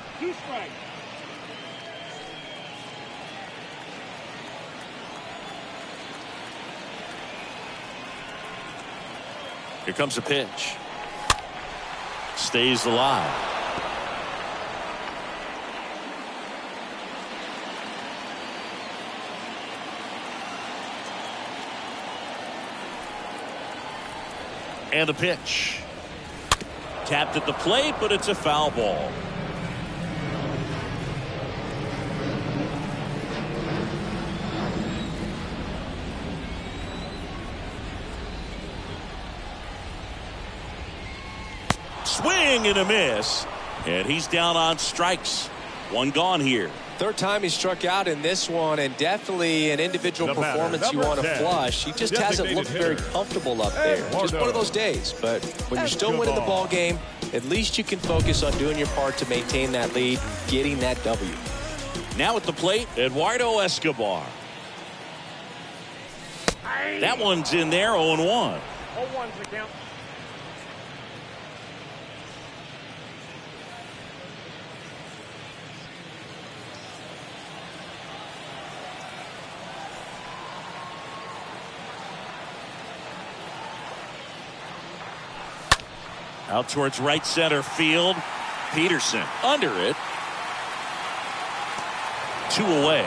Here comes a pitch. Stays alive. And the pitch. Tapped at the plate, but it's a foul ball. swing and a miss. And he's down on strikes. One gone here. Third time he struck out in this one, and definitely an individual performance you want to flush. He just hasn't looked very comfortable up there. Just one of those days. But when you're still winning the ball game, at least you can focus on doing your part to maintain that lead, getting that W. Now at the plate, Eduardo Escobar. That one's in there, 0-1. 0-1's the count. Out towards right center field. Peterson under it. 2 away.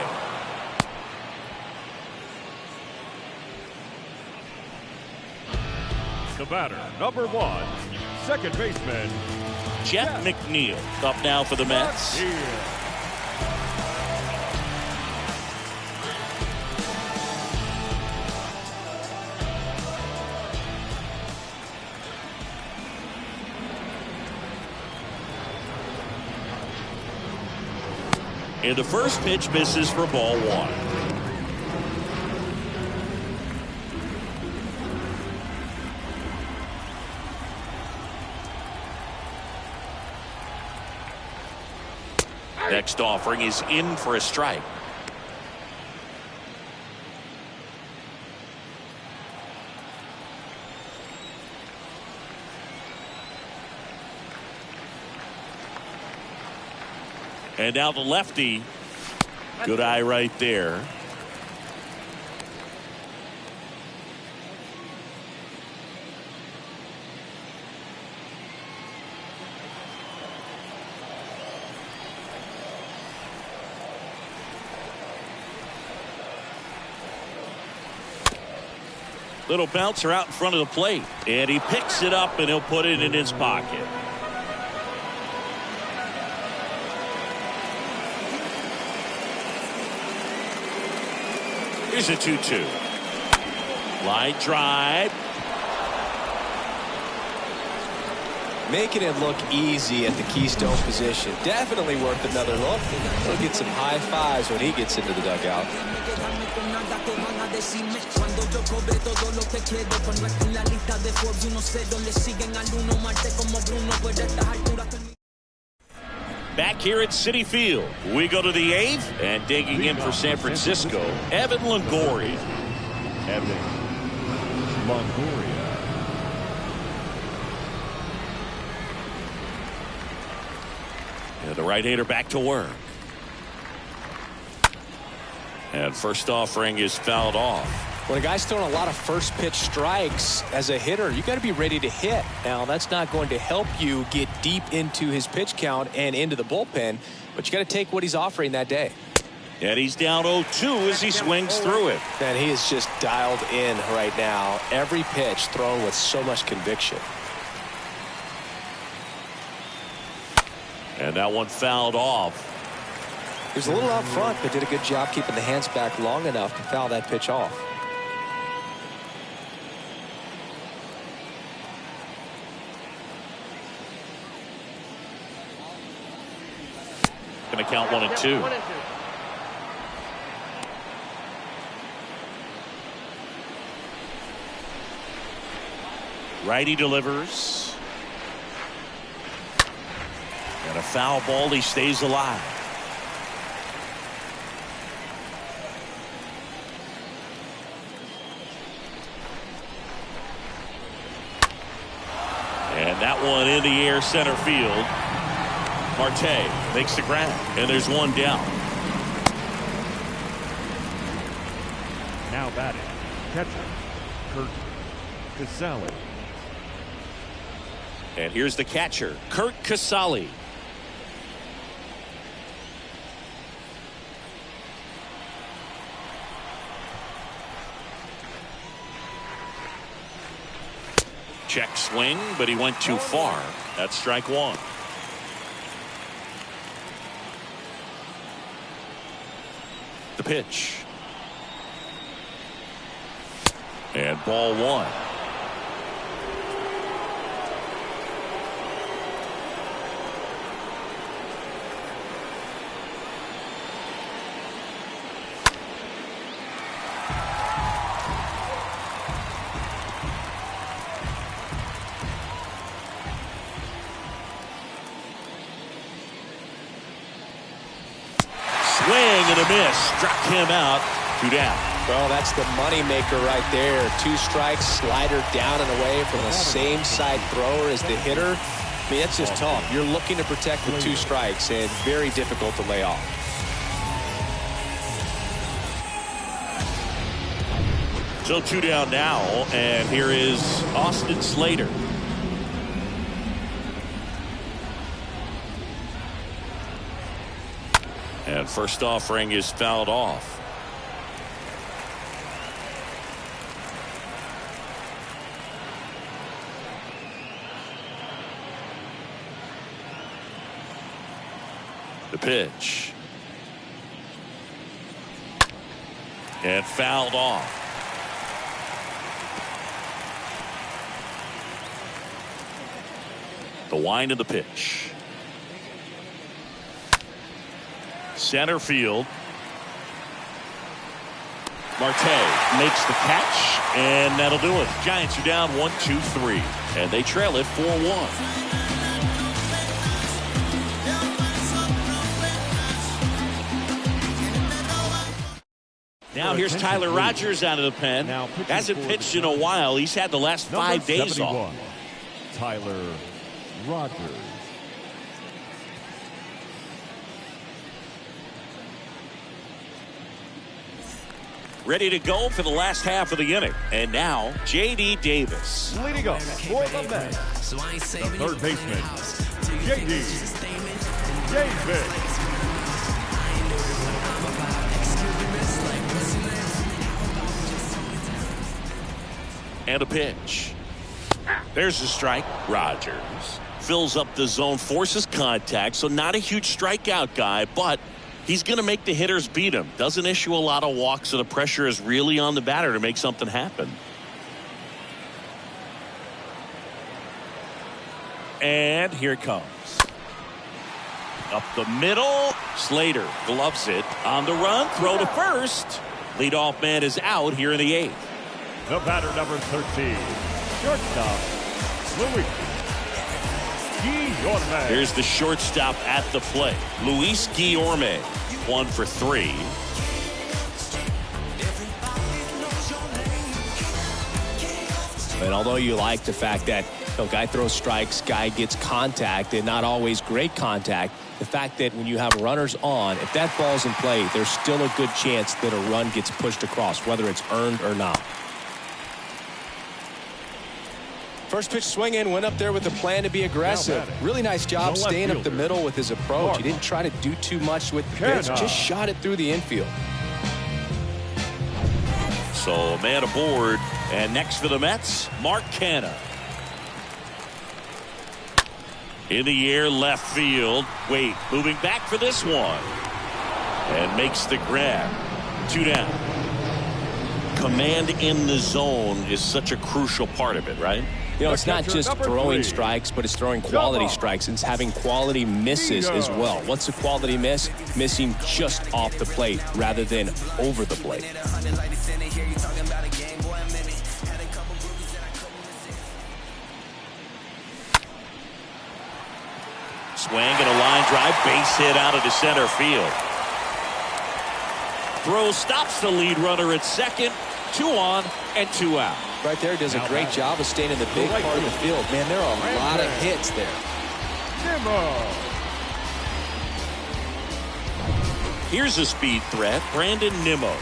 The batter, number 1, second baseman, Jeff McNeil up now for the Mets. And the first pitch misses for ball 1. Next offering is in for a strike. And now the lefty. Good eye right there. Little bouncer out in front of the plate, and he picks it up and he'll put it in his pocket. Here's a 2-2. Line drive. Making it look easy at the keystone position. Definitely worth another look. He'll get some high fives when he gets into the dugout. Back here at Citi Field, we go to the 8th, and digging in for San Francisco, Evan Longoria. Evan Longoria. And the right-hander back to work. And first offering is fouled off. When a guy's throwing a lot of first pitch strikes as a hitter, you got to be ready to hit. Now, that's not going to help you get deep into his pitch count and into the bullpen, but you got to take what he's offering that day. And he's down 0-2 as he swings through it. And he is just dialed in right now. Every pitch thrown with so much conviction. And that one fouled off. He was a little out front, but did a good job keeping the hands back long enough to foul that pitch off. Going to count 1-2. 1-2. Righty delivers. And a foul ball. He stays alive. And that one in the air center field. Marte makes the grab, and there's one down. Now batting, catcher, Kurt Casale. And here's the catcher, Kurt Casale. Check swing, but he went too far. That's strike 1. The pitch. And ball 1. miss. Struck him out. 2 down. Well, that's the money maker right there. 2 strikes, slider down and away from the same side thrower as the hitter. I mean, that's just tough. You're looking to protect with 2 strikes and very difficult to lay off. So 2 down now, and here is Austin Slater. And first offering is fouled off. The pitch. And fouled off. The wind of the pitch. Center field. Marte makes the catch, and that'll do it. Giants are down 1-2-3, and they trail it 4-1. Now here's Tyler Rogers out of the pen. Hasn't pitched in a while. He's had the last 5 days off. Tyler Rogers. Ready to go for the last half of the inning. And now, J.D. Davis. Leading off for the Mets, the third baseman, J.D. Davis. And a pitch. There's a strike. Rogers fills up the zone, forces contact, so not a huge strikeout guy, but he's going to make the hitters beat him. Doesn't issue a lot of walks, so the pressure is really on the batter to make something happen. And here it comes. Up the middle. Slater gloves it. On the run. Throw to first. Leadoff man is out here in the 8th. The batter, number 13, shortstop, Luis Guillorme. Here's the shortstop at the plate. Luis Guillorme, 1 for 3. And although you like the fact that guy throws strikes, guy gets contact, and not always great contact, the fact that when you have runners on, if that ball's in play, there's still a good chance that a run gets pushed across, whether it's earned or not. First pitch swinging, went up there with a plan to be aggressive. Really nice job staying up the middle with his approach. He didn't try to do too much with the pitch, just shot it through the infield. So a man aboard, and next for the Mets, Mark Canha. In the air, left field. Wait, moving back for this one. And makes the grab. 2 down. Command in the zone is such a crucial part of it, right? You know, it's not just throwing strikes, but it's throwing quality strikes. It's having quality misses as well. What's a quality miss? Missing just off the plate rather than over the plate. Swing and a line drive, base hit out of the center field. Throw stops the lead runner at second. 2 on and 2 out. Right there does a great job of staying in the big part of the field. Man, there are a lot of hits there. Here's a speed threat, Brandon Nimmo.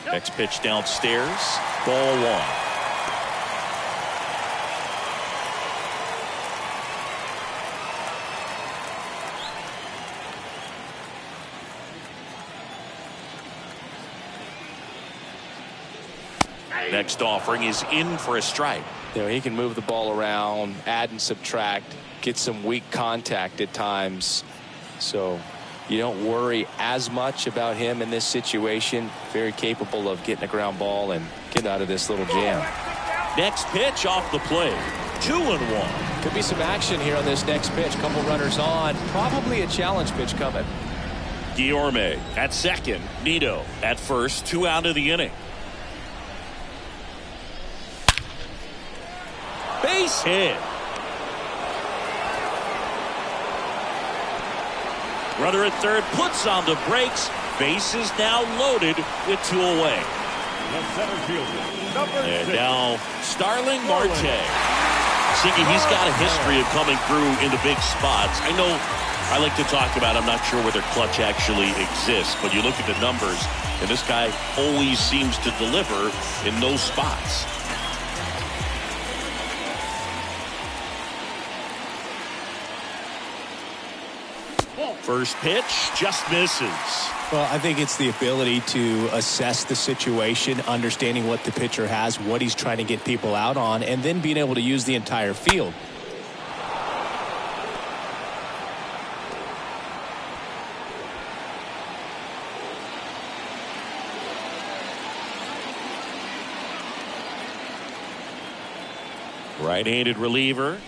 Next pitch downstairs, ball 1. Next offering is in for a strike. You know, he can move the ball around, add and subtract, get some weak contact at times. So you don't worry as much about him in this situation. Very capable of getting a ground ball and getting out of this little jam. Next pitch off the plate. 2-1. Could be some action here on this next pitch. Couple runners on. Probably a challenge pitch coming. Guillorme at second. Nito at first. 2 out of the inning. Base hit. Runner at third puts on the brakes. Bases now loaded with 2 away. The center fielder, number And 6. now Starling Marte. Siggy, he's got a history of coming through in the big spots. I know I like to talk about, I'm not sure whether clutch actually exists, but you look at the numbers, and this guy always seems to deliver in those spots. First pitch just misses. Well, I think it's the ability to assess the situation, understanding what the pitcher has, what he's trying to get people out on, and then being able to use the entire field. Right-handed reliever.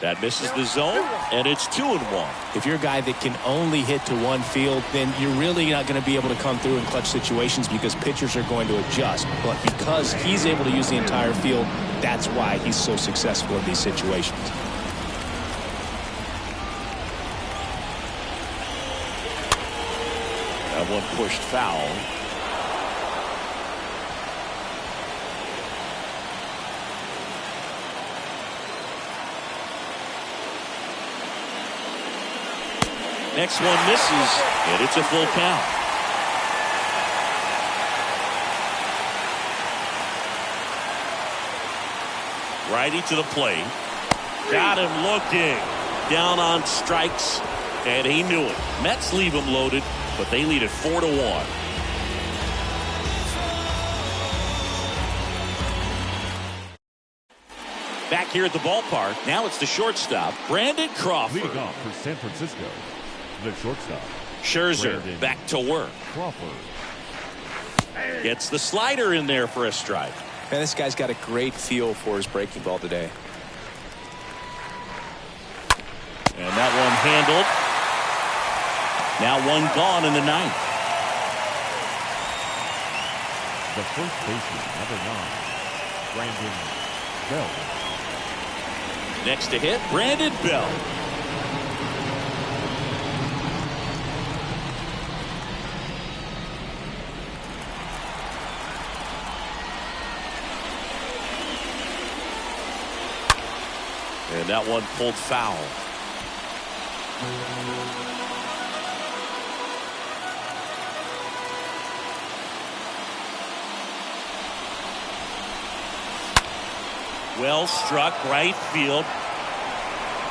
That misses the zone, and it's 2-1. If you're a guy that can only hit to one field, then you're really not going to be able to come through in clutch situations because pitchers are going to adjust. But because he's able to use the entire field, that's why he's so successful in these situations. That one pushed foul. Next one misses, and it's a full count. Righty to the plate. Got him looking. Down on strikes, and he knew it. Mets leave him loaded, but they lead it 4-1. Back here at the ballpark, now it's the shortstop, Brandon Crawford. Leading off for San Francisco, the shortstop, Scherzer Brandon back to work. Crawford. Gets the slider in there for a strike. Man, this guy's got a great feel for his breaking ball today. And that one handled. Now one gone in the ninth. The first baseman, number 9, Brandon Bell. Next to hit, Brandon Bell. And that one pulled foul. Well struck, right field.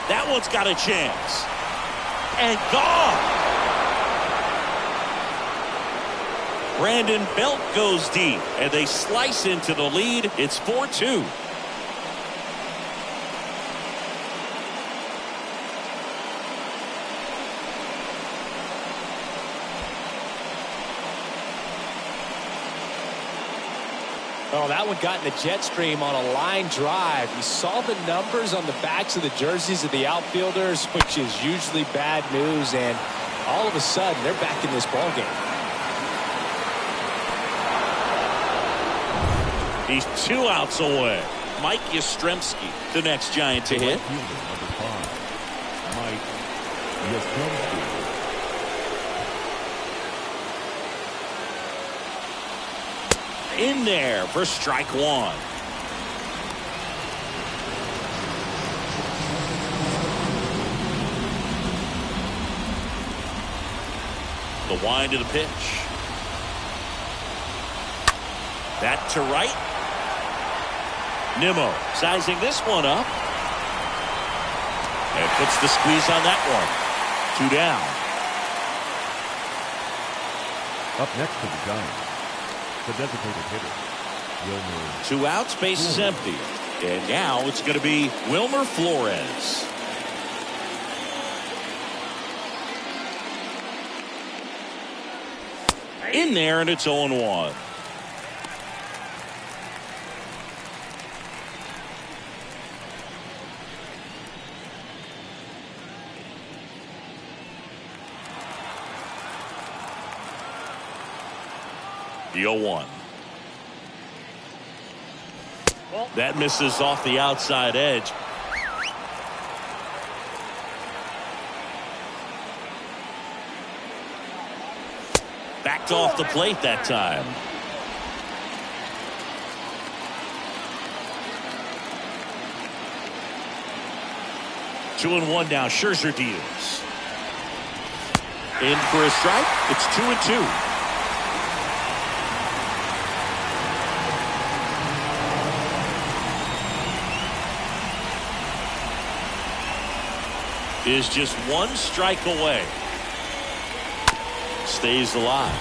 That one's got a chance. And gone. Brandon Belt goes deep, and they slice into the lead. It's 4-2. Oh, that one got in the jet stream on a line drive. You saw the numbers on the backs of the jerseys of the outfielders, which is usually bad news, and all of a sudden they're back in this ball game. He's 2 outs away. Mike Yastrzemski, the next Giant to hit. Fielder, number 5, Mike Yastrzemski. In there for strike one. The wind of the pitch. That to right. Nimmo sizing this one up. And puts the squeeze on that one. 2 down. Up next to the Giants, the designated hitter, Wilmer. 2 outs, bases empty. And now it's going to be Wilmer Flores. In there, and it's 0-1. The 0-1. That misses off the outside edge. Backed off the plate that time. Two and one now. Scherzer deals. In for a strike. It's 2-2. Is just one strike away. Stays alive.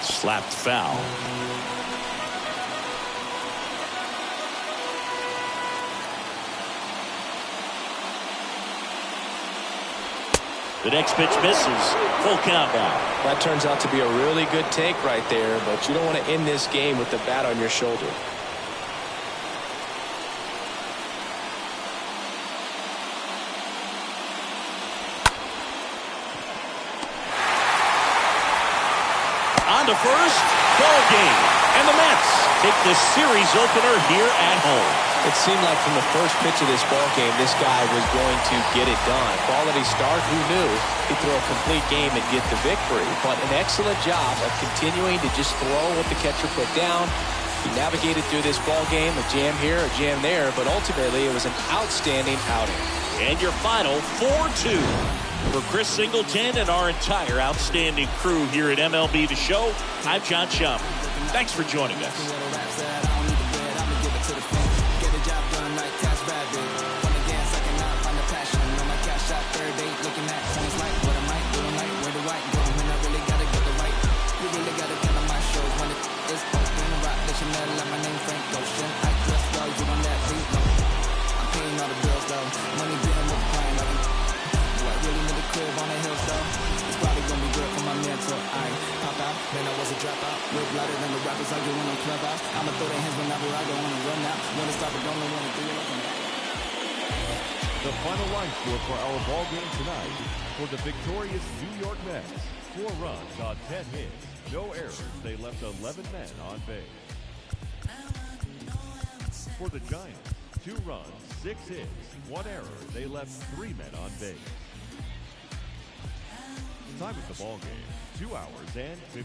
Slapped foul. The next pitch misses. Full count now. That turns out to be a really good take right there, but you don't want to end this game with the bat on your shoulder. On to first. Ball game. And the Mets take the series opener here at home. It seemed like from the first pitch of this ball game, this guy was going to get it done. Quality start, who knew? He'd throw a complete game and get the victory. But an excellent job of continuing to just throw what the catcher put down. He navigated through this ball game, a jam here, a jam there, but ultimately it was an outstanding outing. And your final 4-2. For Chris Singleton and our entire outstanding crew here at MLB The Show, I'm John Schaumburg. Thanks for joining us. Man, I was a dropout. Look louder than the rappers arguing on Clubhouse. I'ma throw their hands whenever I go on a run now. Wanna stop but don't know when to do it. The final line score for our ball game tonight for the victorious New York Mets. 4 runs on 10 hits. No errors. They left 11 men on base. For the Giants, 2 runs, 6 hits, 1 error. They left 3 men on base. Time of the ball game, 2 hours and 50